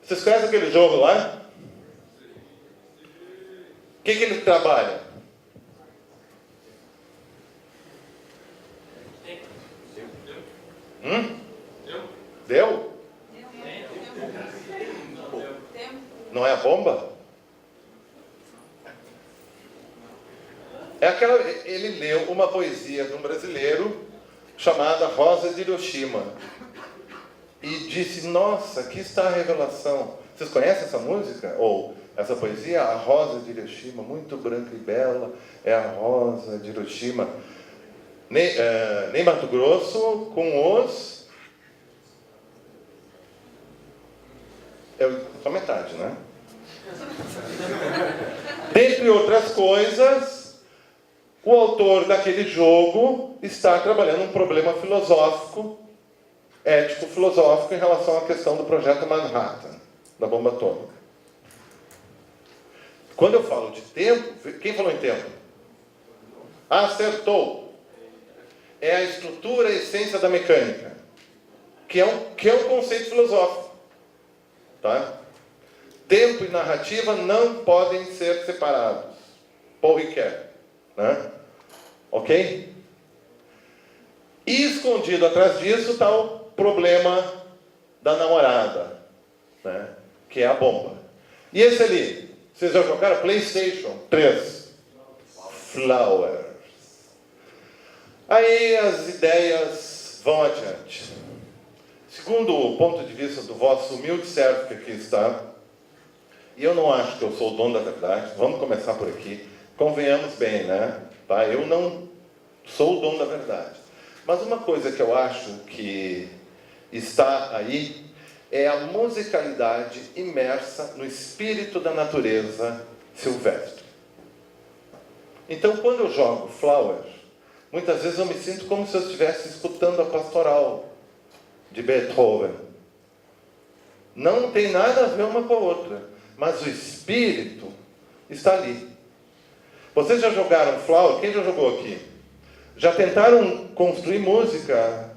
Speaker 2: Vocês conhecem aquele jogo lá? O que ele trabalha? Deu? Não é a bomba? Ele leu uma poesia de um brasileiro chamada Rosa de Hiroshima. E disse, nossa, aqui está a revelação. Vocês conhecem essa música? Ou essa poesia? A Rosa de Hiroshima, muito branca e bela, é a Rosa de Hiroshima. Nem Mato Grosso, com os... Só metade, né? Dentre outras coisas, o autor daquele jogo está trabalhando um problema filosófico, ético-filosófico, em relação à questão do projeto Manhattan, da bomba atômica. Quando eu falo de tempo, quem falou em tempo? Acertou. É a estrutura, a essência da mecânica, que é um conceito filosófico. Tá? Tempo e narrativa não podem ser separados. Paul Ricoeur. Né? Ok? E escondido atrás disso está o problema da namorada, né? Que é a bomba. E esse ali, vocês já jogaram PlayStation 3? Flowers. Aí as ideias vão adiante. Segundo o ponto de vista do vosso humilde servo que aqui está, e eu não acho que eu sou o dono da verdade, vamos começar por aqui, convenhamos bem, né? Tá? Eu não sou o dono da verdade. Mas uma coisa que eu acho que está aí é a musicalidade imersa no espírito da natureza silvestre. Então, quando eu jogo Flower, muitas vezes eu me sinto como se eu estivesse escutando a pastoral de Beethoven. Não tem nada a ver uma com a outra, mas o espírito está ali. Vocês já jogaram Flower? Quem já jogou aqui? Já tentaram construir música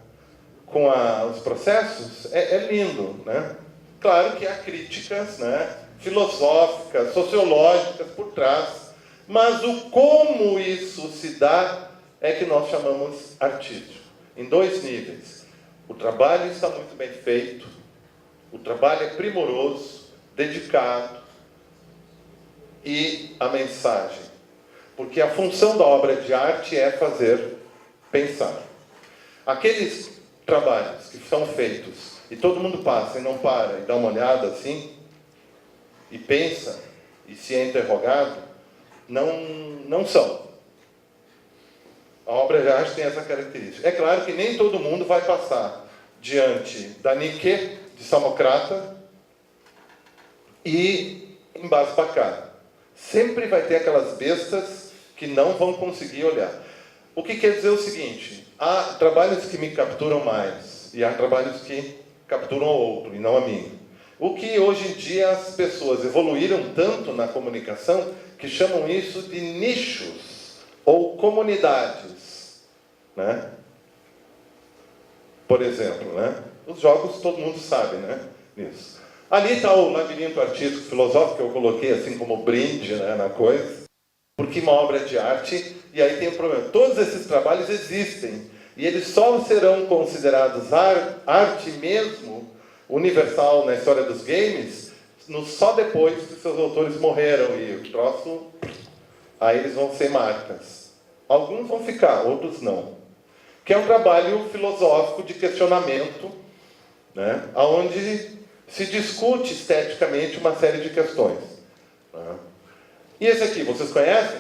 Speaker 2: com os processos? É lindo, né? Claro que há críticas, né, filosóficas, sociológicas por trás, mas o como isso se dá é que nós chamamos artístico, em 2 níveis. O trabalho está muito bem feito, o trabalho é primoroso, dedicado, e a mensagem. Porque a função da obra de arte é fazer pensar. Aqueles trabalhos que são feitos e todo mundo passa e não para e dá uma olhada assim e pensa e se é interrogado, não são. A obra de arte tem essa característica. É claro que nem todo mundo vai passar diante da Nike de Samocrata e embasbacar. Sempre vai ter aquelas bestas que não vão conseguir olhar. O que quer dizer o seguinte: há trabalhos que me capturam mais e há trabalhos que capturam o outro e não a mim. O que hoje em dia as pessoas evoluíram tanto na comunicação que chamam isso de nichos ou comunidades, né? Por exemplo, né? Os jogos todo mundo sabe, né? Isso. Ali está o labirinto artístico filosófico que eu coloquei assim como brinde, né, na coisa, porque uma obra de arte, e aí tem um problema. Todos esses trabalhos existem e eles só serão considerados arte mesmo universal na história dos games só depois que seus autores morreram e o troço, aí eles vão ser marcas. Alguns vão ficar, outros não. Que é um trabalho filosófico de questionamento, né, onde se discute esteticamente uma série de questões. Né? E esse aqui, vocês conhecem?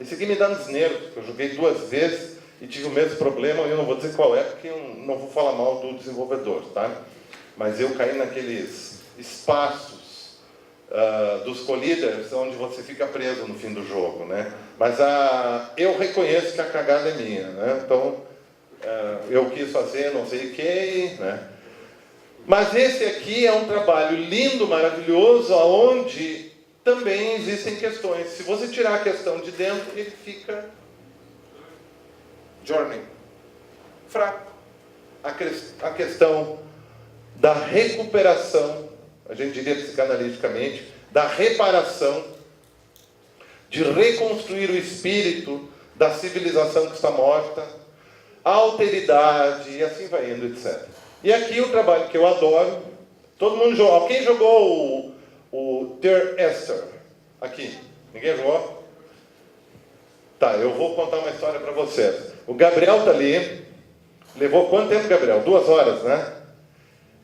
Speaker 2: Esse aqui me dá nos nervos, porque eu joguei 2 vezes e tive o mesmo problema, eu não vou dizer qual é, porque eu não vou falar mal do desenvolvedor, tá? Mas eu caí naqueles espaços dos colliders, onde você fica preso no fim do jogo, né? Mas eu reconheço que a cagada é minha, né? Então, eu quis fazer não sei o que, né? Mas esse aqui é um trabalho lindo, maravilhoso, onde também existem questões. Se você tirar a questão de dentro, ele fica journey, fraco. A questão da recuperação, a gente diria psicanaliticamente, da reparação, de reconstruir o espírito da civilização que está morta, a alteridade, e assim vai indo, etc. E aqui o trabalho que eu adoro, todo mundo jogou. Quem jogou o Dear Esther? Aqui. Ninguém jogou? Tá, eu vou contar uma história para vocês. O Gabriel está ali. Levou quanto tempo, Gabriel? 2 horas, né?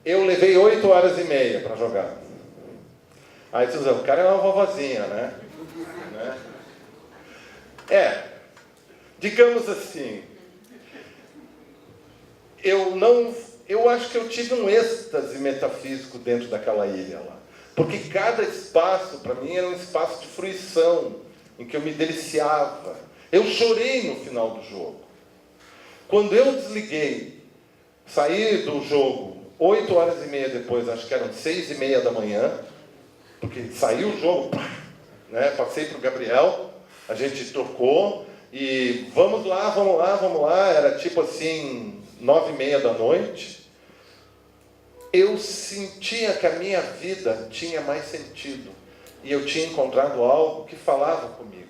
Speaker 2: Eu levei 8 horas e meia para jogar. Aí vocês dizem, o cara é uma vovozinha, né? Digamos assim, eu acho que eu tive um êxtase metafísico dentro daquela ilha lá. Porque cada espaço, para mim, era um espaço de fruição, em que eu me deliciava. Eu chorei no final do jogo. Quando eu desliguei, saí do jogo 8 horas e meia depois, acho que eram 6:30 da manhã, porque saiu o jogo, né? Passei para o Gabriel, a gente trocou, e vamos lá, era tipo assim, 9:30 da noite. Eu sentia que a minha vida tinha mais sentido, e eu tinha encontrado algo que falava comigo.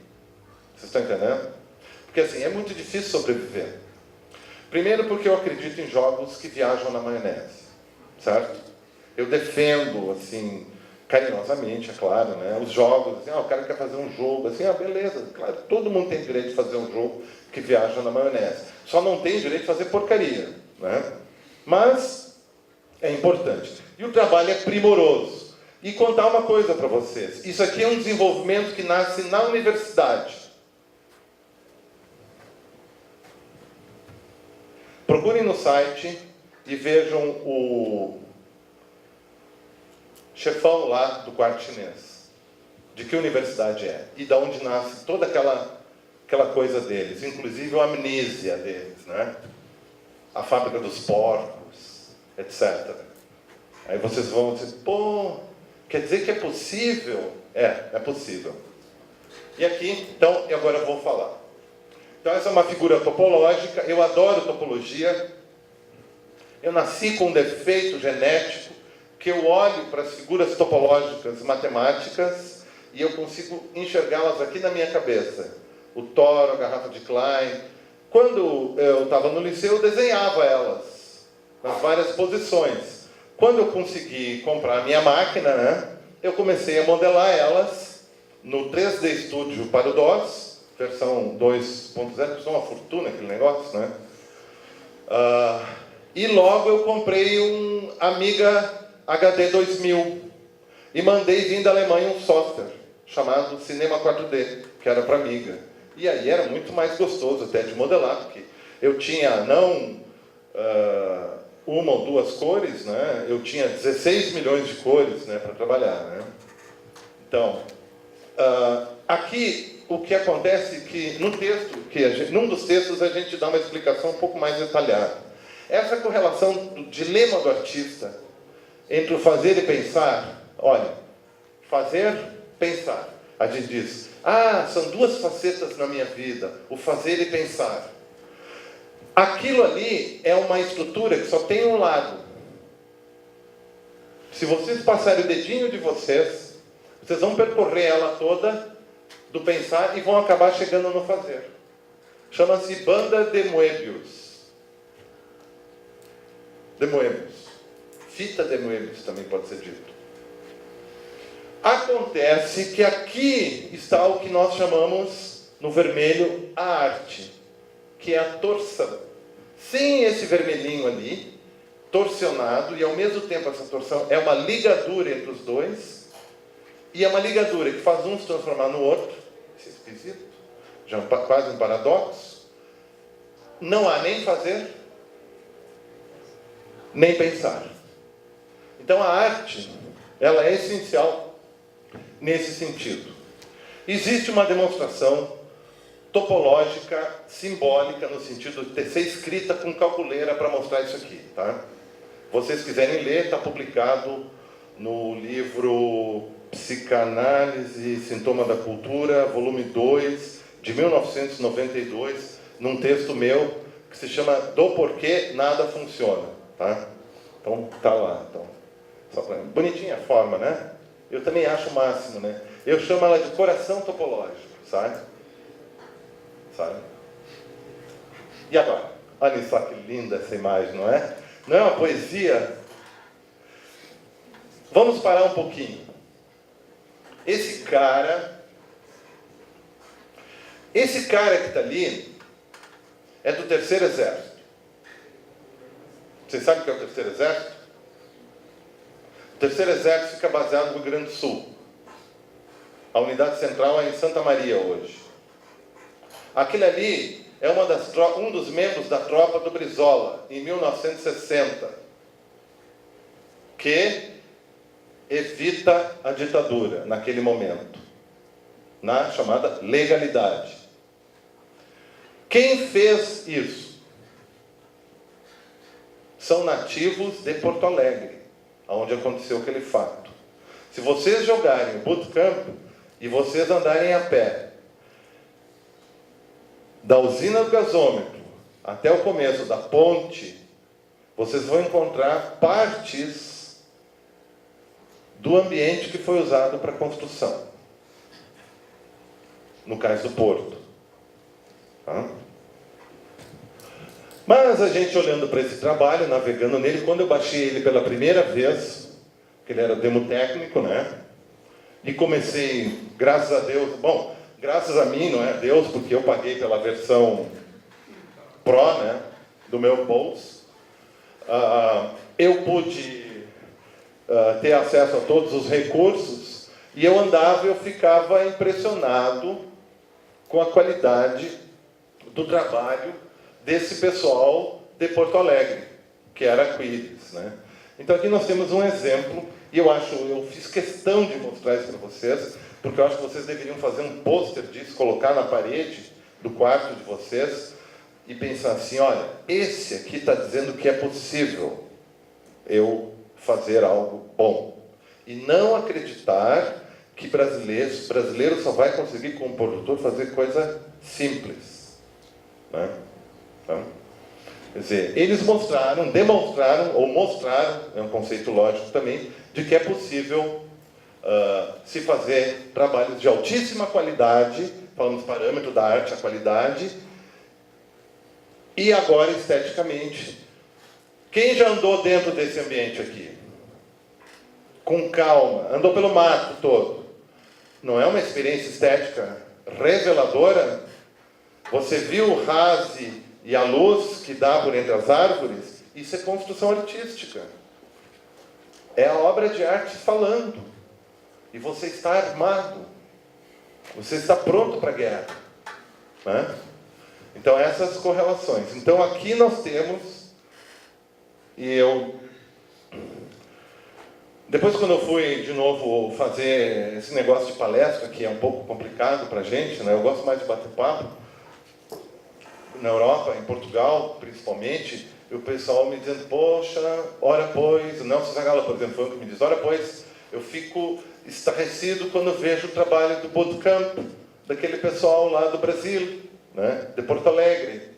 Speaker 2: Vocês estão entendendo? Porque assim, é muito difícil sobreviver. Primeiro porque eu acredito em jogos que viajam na maionese, certo? Eu defendo, assim, carinhosamente, é claro, né? Os jogos, assim, o cara quer fazer um jogo, assim, beleza, claro, todo mundo tem direito de fazer um jogo que viaja na maionese. Só não tem direito de fazer porcaria, né? Mas é importante. E o trabalho é primoroso. E contar uma coisa para vocês. Isso aqui é um desenvolvimento que nasce na universidade. Procurem no site e vejam o chefão lá do quarto chinês. De que universidade é. E de onde nasce toda aquela coisa deles. Inclusive a amnésia deles, né? A fábrica dos porcos, etc. Aí vocês vão dizer, pô, quer dizer que é possível? É possível. E aqui, então, e agora eu vou falar. Então, essa é uma figura topológica. Eu adoro topologia. Eu nasci com um defeito genético que eu olho para as figuras topológicas matemáticas e eu consigo enxergá-las aqui na minha cabeça. O toro, a garrafa de Klein. Quando eu estava no liceu, eu desenhava elas nas várias posições. Quando eu consegui comprar a minha máquina, né, eu comecei a modelar elas no 3D Studio para o DOS, versão 2.0, custou uma fortuna aquele negócio, né? E logo eu comprei um Amiga HD 2000 e mandei vir da Alemanha um software chamado Cinema 4D, que era para Amiga. E aí era muito mais gostoso até de modelar, porque eu tinha não uma ou duas cores, né? Eu tinha 16 milhões de cores, né, para trabalhar, né? Então, aqui o que acontece é que no texto, num dos textos a gente dá uma explicação um pouco mais detalhada. Essa correlação do dilema do artista entre o fazer e pensar, olha, fazer, pensar. A gente diz, são duas facetas na minha vida, o fazer e pensar. Aquilo ali é uma estrutura que só tem um lado. Se vocês passarem o dedinho de vocês vão percorrer ela toda do pensar e vão acabar chegando no fazer. Chama-se banda de Moebius. De Moebius. Fita de Moebius também pode ser dito. Acontece que aqui está o que nós chamamos, no vermelho, a arte, que é a torção. Sem esse vermelhinho ali, torsionado, e ao mesmo tempo essa torção é uma ligadura entre os dois, e é uma ligadura que faz um se transformar no outro. Isso é esquisito, já é quase um paradoxo. Não há nem fazer, nem pensar. Então a arte, ela é essencial nesse sentido. Existe uma demonstração topológica, simbólica, no sentido de ser escrita com calculeira para mostrar isso aqui, tá? Vocês quiserem ler, está publicado no livro Psicanálise e Sintoma da Cultura, volume 2, de 1992, num texto meu que se chama Do Porquê Nada Funciona, tá? Então, tá lá. Então, bonitinha a forma, né? Eu também acho o máximo, né? Eu chamo ela de coração topológico, sabe? E agora? Olha só que linda essa imagem, não é? Não é uma poesia? Vamos parar um pouquinho. Esse cara que está ali é do Terceiro Exército. Vocês sabem o que é o Terceiro Exército? O Terceiro Exército fica baseado no Rio Grande do Sul. A unidade central é em Santa Maria hoje. Aquele ali é um dos membros da tropa do Brizola, em 1960, que evita a ditadura naquele momento, na chamada legalidade. Quem fez isso? São nativos de Porto Alegre, onde aconteceu aquele fato. Se vocês jogarem o bootcamp e vocês andarem a pé, da usina do gasômetro até o começo da ponte, vocês vão encontrar partes do ambiente que foi usado para a construção. No cais do Porto. Tá? Mas a gente olhando para esse trabalho, navegando nele, quando eu baixei ele pela primeira vez, que ele era demo técnico, né? E comecei, graças a Deus, bom, graças a mim, não é Deus, porque eu paguei pela versão Pro, né, do meu bolso. Eu pude ter acesso a todos os recursos e eu andava e eu ficava impressionado com a qualidade do trabalho desse pessoal de Porto Alegre, que era a Quiris, né? Então aqui nós temos um exemplo, e eu fiz questão de mostrar isso para vocês, porque eu acho que vocês deveriam fazer um pôster disso, colocar na parede do quarto de vocês, e pensar assim, olha, esse aqui está dizendo que é possível eu fazer algo bom. E não acreditar que brasileiro só vai conseguir, como produtor, fazer coisa simples, né? Então, quer dizer, eles demonstraram, é um conceito lógico também, de que é possível se fazer trabalhos de altíssima qualidade, falamos parâmetro da arte, a qualidade, e agora esteticamente. Quem já andou dentro desse ambiente aqui? Com calma, andou pelo mato todo. Não é uma experiência estética reveladora? Você viu o rase e a luz que dá por entre as árvores? Isso é construção artística. É a obra de arte falando. E você está armado. Você está pronto para a guerra, né? Então, essas correlações. Então, aqui nós temos... Depois, quando eu fui, de novo, fazer esse negócio de palestra, que é um pouco complicado para a gente, né? Eu gosto mais de bater papo. Na Europa, em Portugal, principalmente, o pessoal me dizendo, poxa, ora pois... O Nelson Zagalo, por exemplo, foi um que me diz, ora pois, eu fico estarrecido quando vejo o trabalho do bootcamp, daquele pessoal lá do Brasil, né? De Porto Alegre.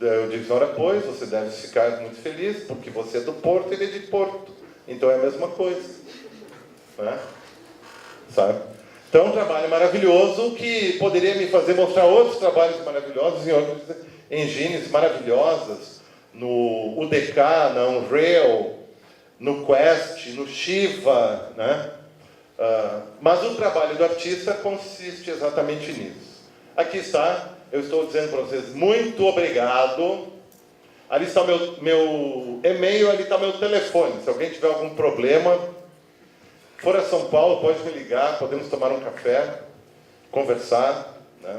Speaker 2: Eu digo, ora pois, você deve ficar muito feliz, porque você é do Porto e ele é de Porto. Então é a mesma coisa, né? Sabe? Então, um trabalho maravilhoso que poderia me fazer mostrar outros trabalhos maravilhosos em outras engines maravilhosas, no UDK, na Unreal, no Quest, no Shiva, né? Mas o trabalho do artista consiste exatamente nisso. Aqui está, eu estou dizendo para vocês, muito obrigado. Ali está o meu e-mail, ali está o meu telefone. Se alguém tiver algum problema, for a São Paulo, pode me ligar, podemos tomar um café, conversar, né?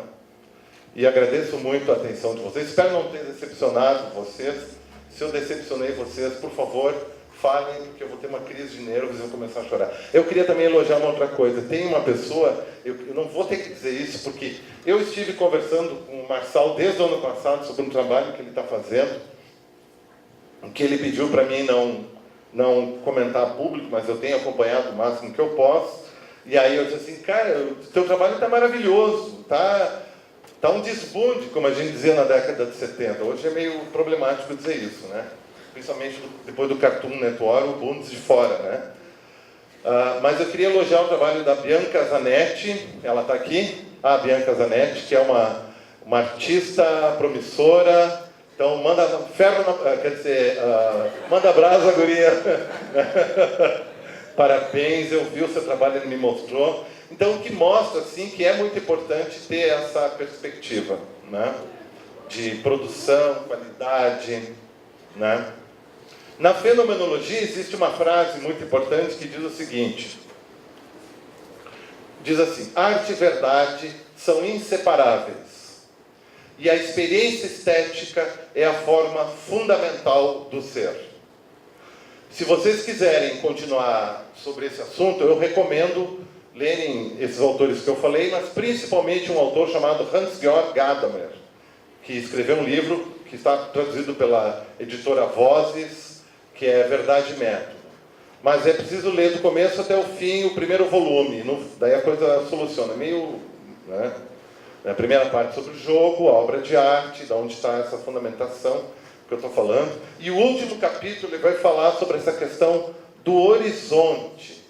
Speaker 2: E agradeço muito a atenção de vocês. Espero não ter decepcionado vocês. Se eu decepcionei vocês, por favor, falem, porque eu vou ter uma crise de nervos e vou começar a chorar. Eu queria também elogiar uma outra coisa. Tem uma pessoa, eu não vou ter que dizer isso, porque eu estive conversando com o Marçal desde o ano passado sobre um trabalho que ele está fazendo, que ele pediu para mim não comentar público, mas eu tenho acompanhado o máximo que eu posso. E aí eu disse assim, cara, o teu trabalho está maravilhoso, tá um desbunde, como a gente dizia na década de 70. Hoje é meio problemático dizer isso, né? Principalmente depois do Cartoon Network, o bundes de fora, né? Mas eu queria elogiar o trabalho da Bianca Zanetti, ela está aqui, a Bianca Zanetti, que é uma artista promissora. Então, manda ferro, manda brasa, guria. Parabéns, eu vi o seu trabalho, ele me mostrou. Então, o que mostra, assim, que é muito importante ter essa perspectiva, né? De produção, qualidade, né? Na fenomenologia, existe uma frase muito importante que diz o seguinte. Diz assim, arte e verdade são inseparáveis. E a experiência estética é a forma fundamental do ser. Se vocês quiserem continuar sobre esse assunto, eu recomendo lerem esses autores que eu falei, mas principalmente um autor chamado Hans-Georg Gadamer, que escreveu um livro que está traduzido pela editora Vozes, que é Verdade e Método. Mas é preciso ler do começo até o fim o primeiro volume, daí a coisa soluciona. Meio, né? A primeira parte sobre o jogo, a obra de arte, de onde está essa fundamentação que eu estou falando. E o último capítulo ele vai falar sobre essa questão do horizonte,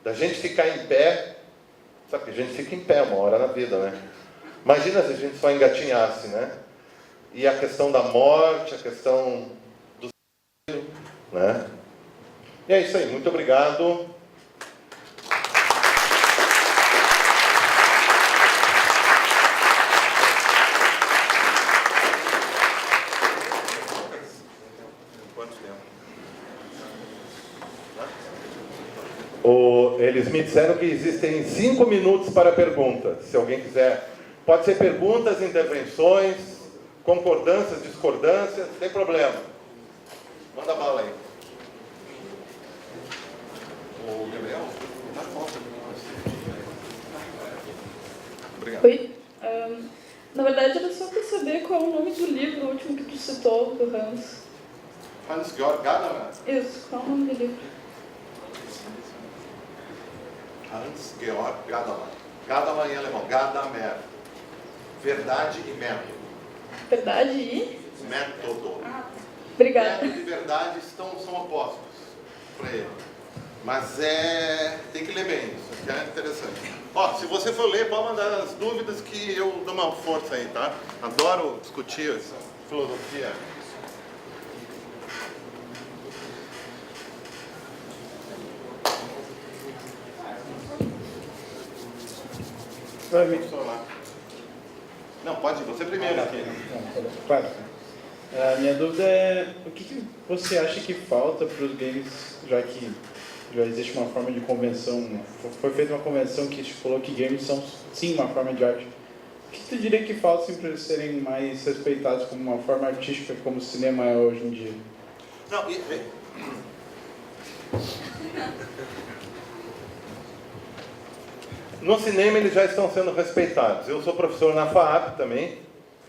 Speaker 2: da gente ficar em pé. Sabe que a gente fica em pé uma hora na vida, né? Imagina se a gente só engatinhasse, né? E a questão da morte, a questão do... né? E é isso aí, muito obrigado. Eles me disseram que existem 5 minutos para perguntas. Se alguém quiser, pode ser perguntas, intervenções, concordâncias, discordâncias, sem problema. Manda bala aí. O Gabriel, dá conta. Obrigado.
Speaker 3: Oi. Na verdade, era só para saber qual é o nome do livro, o último que tu citou, do Hans.
Speaker 2: Hans-Georg Gadamer.
Speaker 3: Isso, qual é o nome do livro?
Speaker 2: Hans-Georg Gadamer. Gadamer em alemão. Gadamer. Verdade e método.
Speaker 3: Verdade e?
Speaker 2: Método.
Speaker 3: Obrigada.
Speaker 2: Método e verdade são opostos para ele. Mas tem que ler bem isso, que é interessante. Ó, se você for ler, pode mandar as dúvidas que eu dou uma força aí, tá? Adoro discutir essa filosofia. Não, pode ir, você primeiro aqui.
Speaker 4: Claro. A minha dúvida é, o que você acha que falta para os games, já que já existe uma forma de convenção, foi feita uma convenção que estipulou que games são sim uma forma de arte. O que tu diria que falta para eles serem mais respeitados como uma forma artística, como o cinema é hoje em dia?
Speaker 2: Não, no cinema eles já estão sendo respeitados. Eu sou professor na FAAP também.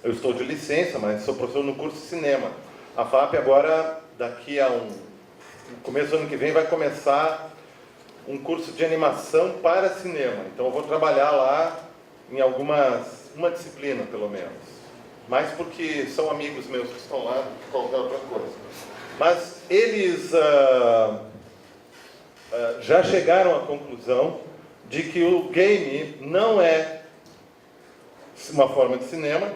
Speaker 2: Eu estou de licença, mas sou professor no curso de cinema. A FAAP agora, daqui a no começo do ano que vem, vai começar um curso de animação para cinema. Então eu vou trabalhar lá em uma disciplina, pelo menos. Mais porque são amigos meus que estão lá, qualquer outra coisa. Mas eles já chegaram à conclusão de que o game não é uma forma de cinema,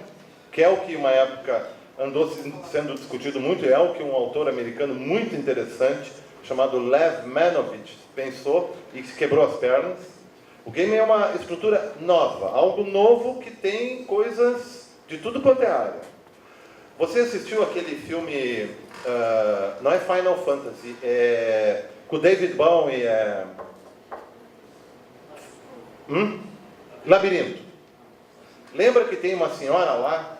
Speaker 2: que é o que uma época andou sendo discutido muito, e é o que um autor americano muito interessante, chamado Lev Manovich, pensou e quebrou as pernas. O game é uma estrutura nova, algo novo que tem coisas de tudo quanto é área. Você assistiu aquele filme, não é Final Fantasy, com o David Bowie, Labirinto. Lembra que tem uma senhora lá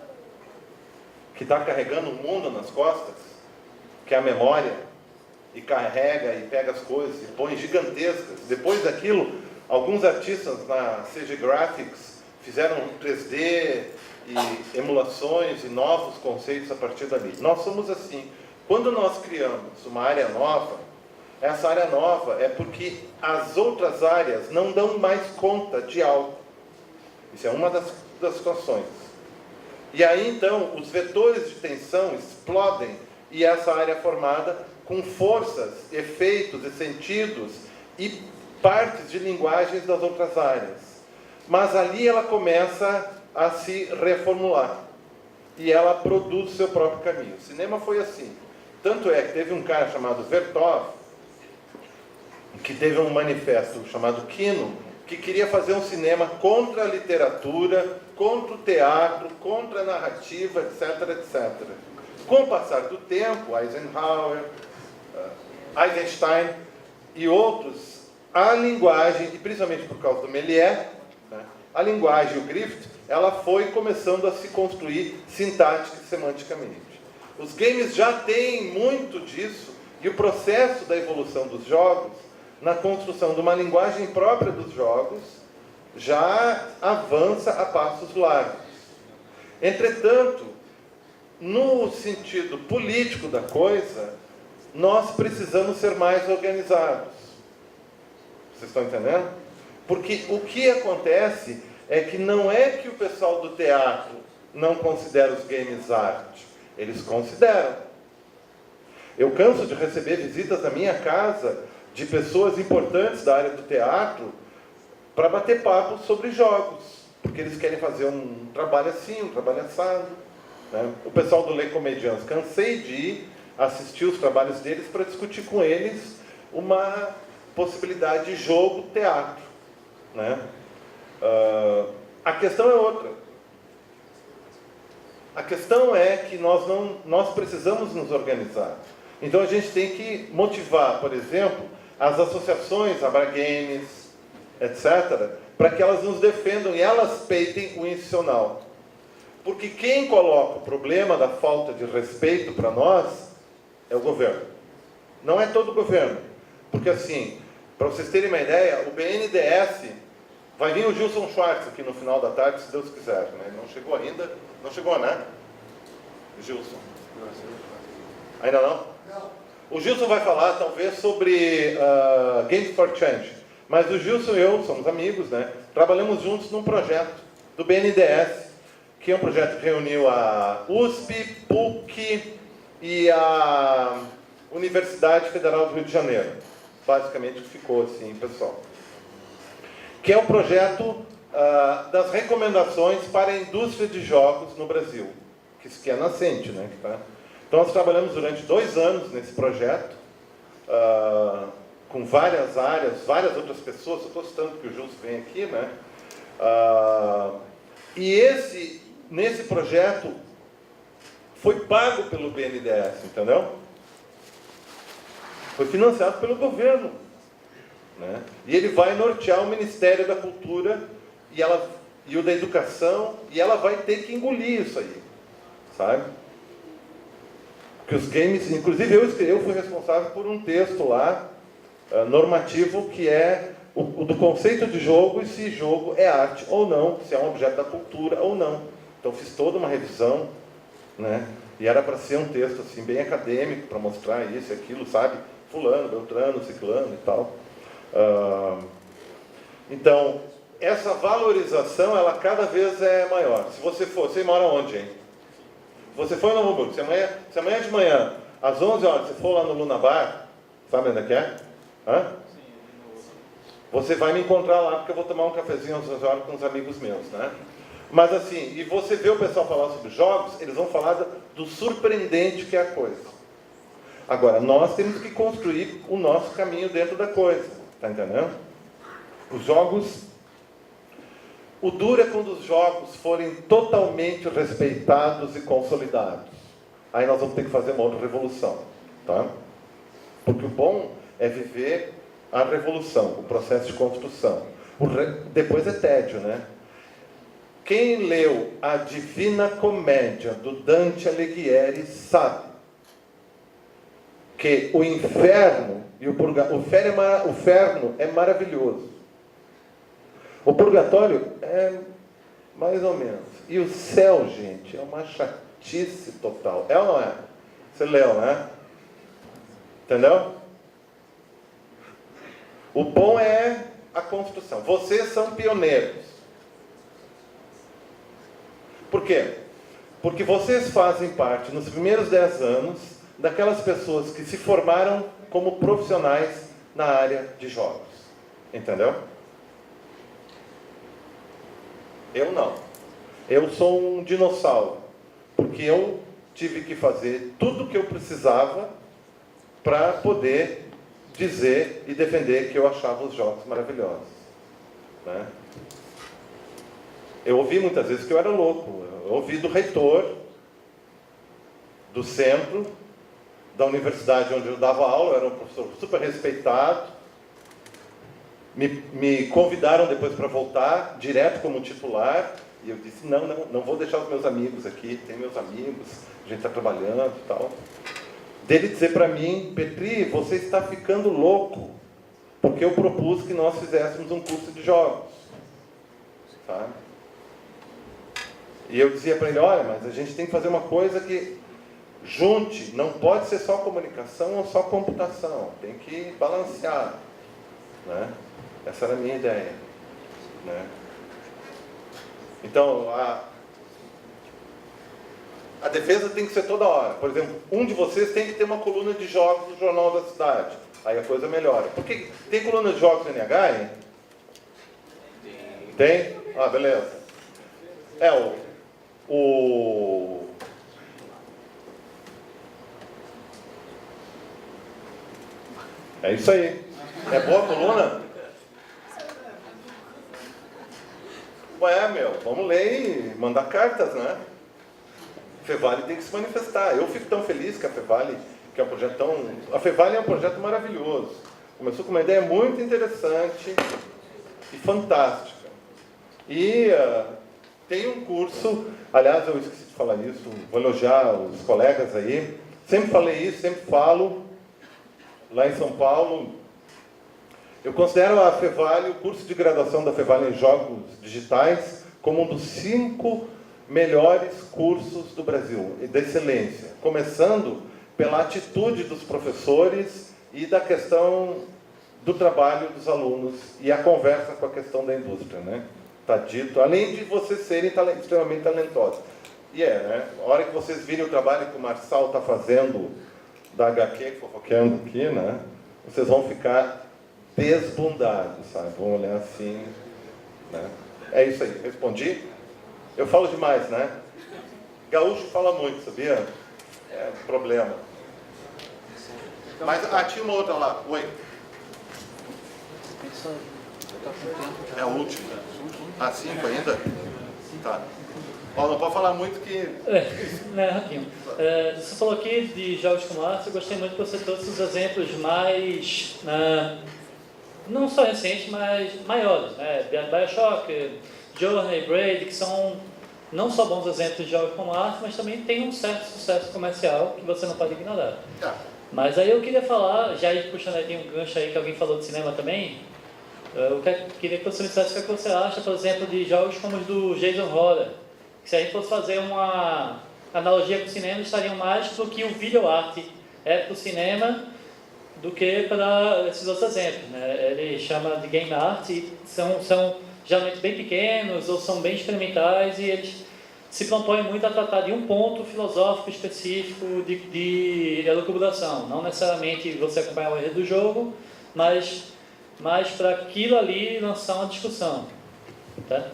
Speaker 2: que está carregando o mundo nas costas, que é a memória, e carrega e pega as coisas e põe gigantescas. Depois daquilo, alguns artistas na CG Graphics fizeram 3D e emulações e novos conceitos a partir dali. Nós somos assim. Quando nós criamos uma área nova, essa área nova é porque as outras áreas não dão mais conta de algo. Isso é uma das situações. E aí, então, os vetores de tensão explodem e essa área é formada com forças, efeitos e sentidos e partes de linguagens das outras áreas. Mas ali ela começa a se reformular e ela produz seu próprio caminho. O cinema foi assim. Tanto é que teve um cara chamado Vertov, que teve um manifesto chamado Kino, que queria fazer um cinema contra a literatura, contra o teatro, contra a narrativa, etc., etc. Com o passar do tempo, Eisenhower, Eisenstein e outros, a linguagem, e principalmente por causa do Méliès, né, a linguagem, o Griffith, ela foi começando a se construir sintática e semanticamente. Os games já têm muito disso, e o processo da evolução dos jogos, na construção de uma linguagem própria dos jogos, já avança a passos largos. Entretanto, no sentido político da coisa, nós precisamos ser mais organizados. Vocês estão entendendo? Porque o que acontece é que não é que o pessoal do teatro não considera os games arte. Eles consideram. Eu canso de receber visitas na minha casa de pessoas importantes da área do teatro para bater papo sobre jogos, porque eles querem fazer um trabalho assim, um trabalho assado. Né? O pessoal do Les Comédiens, cansei de ir assistir os trabalhos deles para discutir com eles uma possibilidade de jogo, teatro, né? A questão é outra. A questão é que nós precisamos nos organizar. Então a gente tem que motivar, por exemplo, as associações, Abragames, etc., para que elas nos defendam e elas peitem o institucional. Porque quem coloca o problema da falta de respeito para nós é o governo. Não é todo o governo. Porque assim, para vocês terem uma ideia, o BNDES, vai vir o Gilson Schwartz aqui no final da tarde, se Deus quiser. Né? Ele não chegou ainda. Não chegou, né? Gilson. Ainda não? Não. O Gilson vai falar, talvez, sobre Games for Change. Mas o Gilson e eu somos amigos, né? Trabalhamos juntos num projeto do BNDES, que é um projeto que reuniu a USP, PUC e a Universidade Federal do Rio de Janeiro. Basicamente, que ficou assim, pessoal. Que é o projeto das recomendações para a indústria de jogos no Brasil, que é nascente, né? Então, nós trabalhamos durante 2 anos nesse projeto, com várias áreas, várias outras pessoas. Eu estou citando que o Justo vem aqui, né? E nesse projeto foi pago pelo BNDES, entendeu? Foi financiado pelo governo, né? E ele vai nortear o Ministério da Cultura e o da Educação, e ela vai ter que engolir isso aí, sabe? Porque os games, inclusive eu fui responsável por um texto lá, normativo, que é o do conceito de jogo e se jogo é arte ou não, se é um objeto da cultura ou não. Então fiz toda uma revisão, né? E era para ser um texto assim, bem acadêmico, para mostrar isso e aquilo, sabe? Fulano, Beltrano, Ciclano e tal. Então, essa valorização, ela cada vez é maior. Se você mora onde, hein? Você foi em Novo Hamburgo, se amanhã de manhã, às 11 horas, você for lá no Luna Bar, sabe onde é que é? Hã? Você vai me encontrar lá, porque eu vou tomar um cafezinho às 11 horas com uns amigos meus, né? Mas assim, e você vê o pessoal falar sobre jogos, eles vão falar do surpreendente que é a coisa. Agora, nós temos que construir o nosso caminho dentro da coisa, tá entendendo? Os jogos... O duro é quando os jogos forem totalmente respeitados e consolidados. Aí nós vamos ter que fazer uma outra revolução, tá? Porque o bom é viver a revolução, o processo de construção. Depois é tédio, né? Quem leu a Divina Comédia do Dante Alighieri sabe que o inferno e o inferno é maravilhoso. O purgatório é mais ou menos. E o céu, gente, é uma chatice total. É ou não é? Você leu, né? Entendeu? O bom é a construção. Vocês são pioneiros. Por quê? Porque vocês fazem parte, nos primeiros 10 anos, daquelas pessoas que se formaram como profissionais na área de jogos. Entendeu? Eu não. Eu sou um dinossauro. Porque eu tive que fazer tudo o que eu precisava para poder dizer e defender que eu achava os jogos maravilhosos, né? Eu ouvi muitas vezes que eu era louco. Eu ouvi do reitor, do centro, da universidade onde eu dava aula, eu era um professor super respeitado. Me convidaram depois para voltar, direto como titular, e eu disse, não vou deixar os meus amigos aqui, tem meus amigos, a gente está trabalhando e tal. Dele dizer para mim, Petri, você está ficando louco, porque eu propus que nós fizéssemos um curso de jogos. Sabe? E eu dizia para ele, olha, mas a gente tem que fazer uma coisa que junte, não pode ser só comunicação ou só computação, tem que balancear, né? Essa era a minha ideia, né? Então, a defesa tem que ser toda hora. Por exemplo, um de vocês tem que ter uma coluna de jogos no Jornal da Cidade. Aí a coisa melhora. Porque tem coluna de jogos no NH, hein? Tem? Ah, beleza. É isso aí. É boa a coluna? Ué, meu, vamos ler e mandar cartas, né? A Fevale tem que se manifestar. Eu fico tão feliz que a Fevale, que é um projeto tão... A Fevale é um projeto maravilhoso. Começou com uma ideia muito interessante e fantástica. E tem um curso, aliás, eu esqueci de falar isso, vou elogiar os colegas aí. Sempre falei isso, sempre falo, lá em São Paulo. Eu considero a Fevale, o curso de graduação da Fevale em Jogos Digitais, como um dos 5 melhores cursos do Brasil, de excelência. Começando pela atitude dos professores e da questão do trabalho dos alunos e a conversa com a questão da indústria, né? Está dito, além de vocês serem extremamente talentosos. E né? A hora que vocês virem o trabalho que o Marçal está fazendo da HQ, fofoqueando aqui, né? Vocês vão ficar desbundados, sabe? Vão olhar assim, né? É isso aí, respondi? Eu falo demais, né? Gaúcho fala muito, sabia? É um problema. Mas, tinha uma outra lá. Oi. É a última. 5 ainda? Tá. Ó, não pode falar muito que...
Speaker 5: Rapidinho. Você falou aqui de jogos como arte, eu gostei muito que você trouxe os exemplos mais... não só recentes, mas maiores. Né? BioShock, Journey, Braid, que são não só bons exemplos de jogos como arte, mas também tem um certo sucesso comercial que você não pode ignorar. Mas aí eu queria falar, já puxando aí um gancho aí que alguém falou de cinema também, eu queria que você me dissesse o que você acha, por exemplo, de jogos como os do Jason Horror, que se a gente fosse fazer uma analogia com o cinema, estariam mais do que o video art é para o cinema do que para esses outros exemplos. Né? Ele chama de game art e são geralmente bem pequenos ou são bem experimentais e eles se propõem muito a tratar de um ponto filosófico específico de elucubração. Não necessariamente você acompanhar o enredo do jogo, mas para aquilo ali lançar uma discussão. Tá?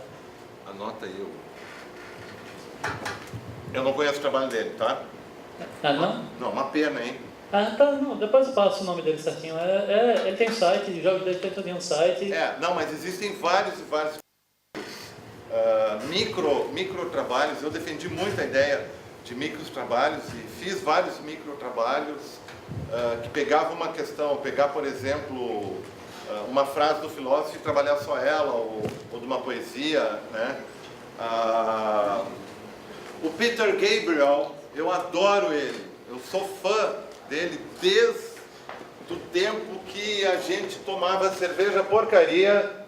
Speaker 2: Anota aí. Eu não conheço o trabalho dele, tá?
Speaker 5: Não?
Speaker 2: Não, uma pena, hein?
Speaker 5: Tá, não, depois eu passo o nome dele certinho. Ele tem um site, os jogos dele tem todo um site.
Speaker 2: Não, mas existem vários micro trabalhos. Eu defendi muito a ideia de micros trabalhos e fiz vários micro trabalhos que pegavam uma questão, pegar, por exemplo, uma frase do filósofo e trabalhar só ela, ou de uma poesia, né? O Peter Gabriel, eu adoro ele, eu sou fã dele desde o tempo que a gente tomava cerveja porcaria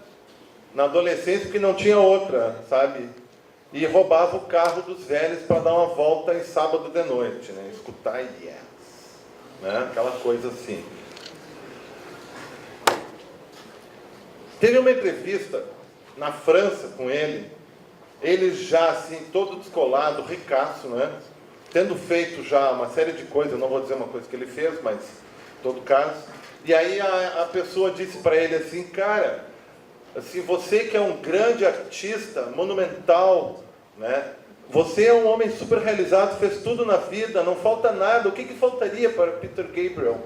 Speaker 2: na adolescência, porque não tinha outra, sabe? E roubava o carro dos velhos para dar uma volta em sábado de noite, né? Escutar Yes, né? Aquela coisa assim. Teve uma entrevista na França com ele já assim, todo descolado, ricaço, né? Tendo feito já uma série de coisas, não vou dizer uma coisa que ele fez, mas em todo caso. E aí a pessoa disse para ele assim, cara, assim, você que é um grande artista, monumental, né? Você é um homem super realizado, fez tudo na vida, não falta nada, o que faltaria para Peter Gabriel?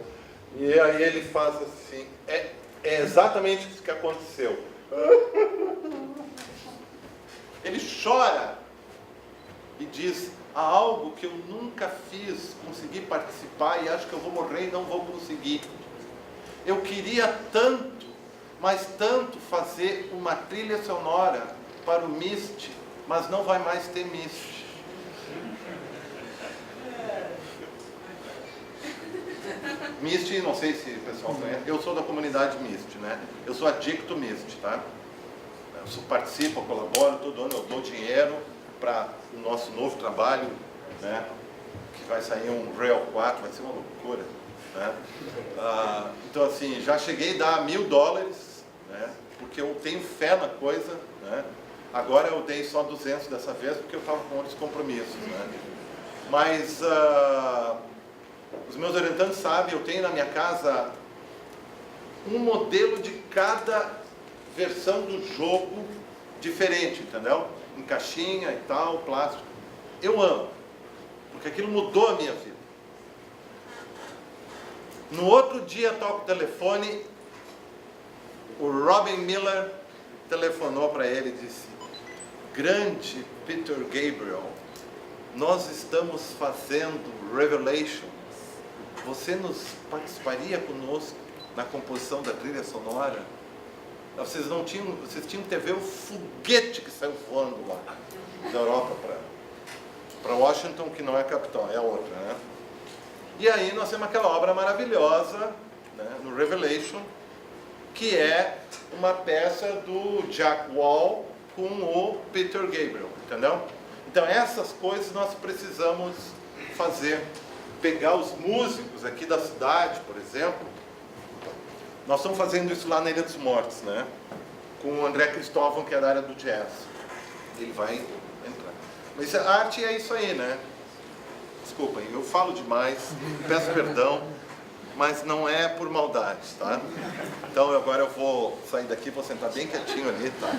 Speaker 2: E aí ele faz assim, é exatamente isso que aconteceu. Ele chora e diz, há algo que eu nunca fiz, consegui participar e acho que eu vou morrer e não vou conseguir. Eu queria tanto, mas tanto fazer uma trilha sonora para o Myst, mas não vai mais ter Myst. Myst, não sei se o pessoal conhece, eu sou da comunidade Myst, né? Eu sou adicto Myst, tá? Eu participo, eu colaboro, todo ano eu dou dinheiro para o nosso novo trabalho, né? Que vai sair um Rail 4, vai ser uma loucura, né? Então assim, já cheguei a dar $1.000, né? Porque eu tenho fé na coisa, né? Agora eu dei só 200 dessa vez porque eu estava com outros compromissos, né? Mas os meus orientantes sabem, eu tenho na minha casa um modelo de cada versão do jogo diferente, entendeu? Em caixinha e tal, plástico. Eu amo, porque aquilo mudou a minha vida. No outro dia toca o telefone, o Robin Miller telefonou para ele e disse: grande Peter Gabriel, nós estamos fazendo Revelations. Você participaria conosco na composição da trilha sonora? Vocês tinham que ter ver o foguete que saiu voando lá da Europa para Washington, que não é a capital, é a outra, né? E aí nós temos aquela obra maravilhosa, né, no Revelation, que é uma peça do Jack Wall com o Peter Gabriel, entendeu? Então essas coisas nós precisamos fazer. Pegar os músicos aqui da cidade, por exemplo. Nós estamos fazendo isso lá na Ilha dos Mortos, né? Com o André Cristóvão, que é da área do jazz. Ele vai entrar. Mas a arte é isso aí, né? Desculpem, eu falo demais, peço perdão, mas não é por maldade, tá? Então agora eu vou sair daqui, vou sentar bem quietinho ali, tá?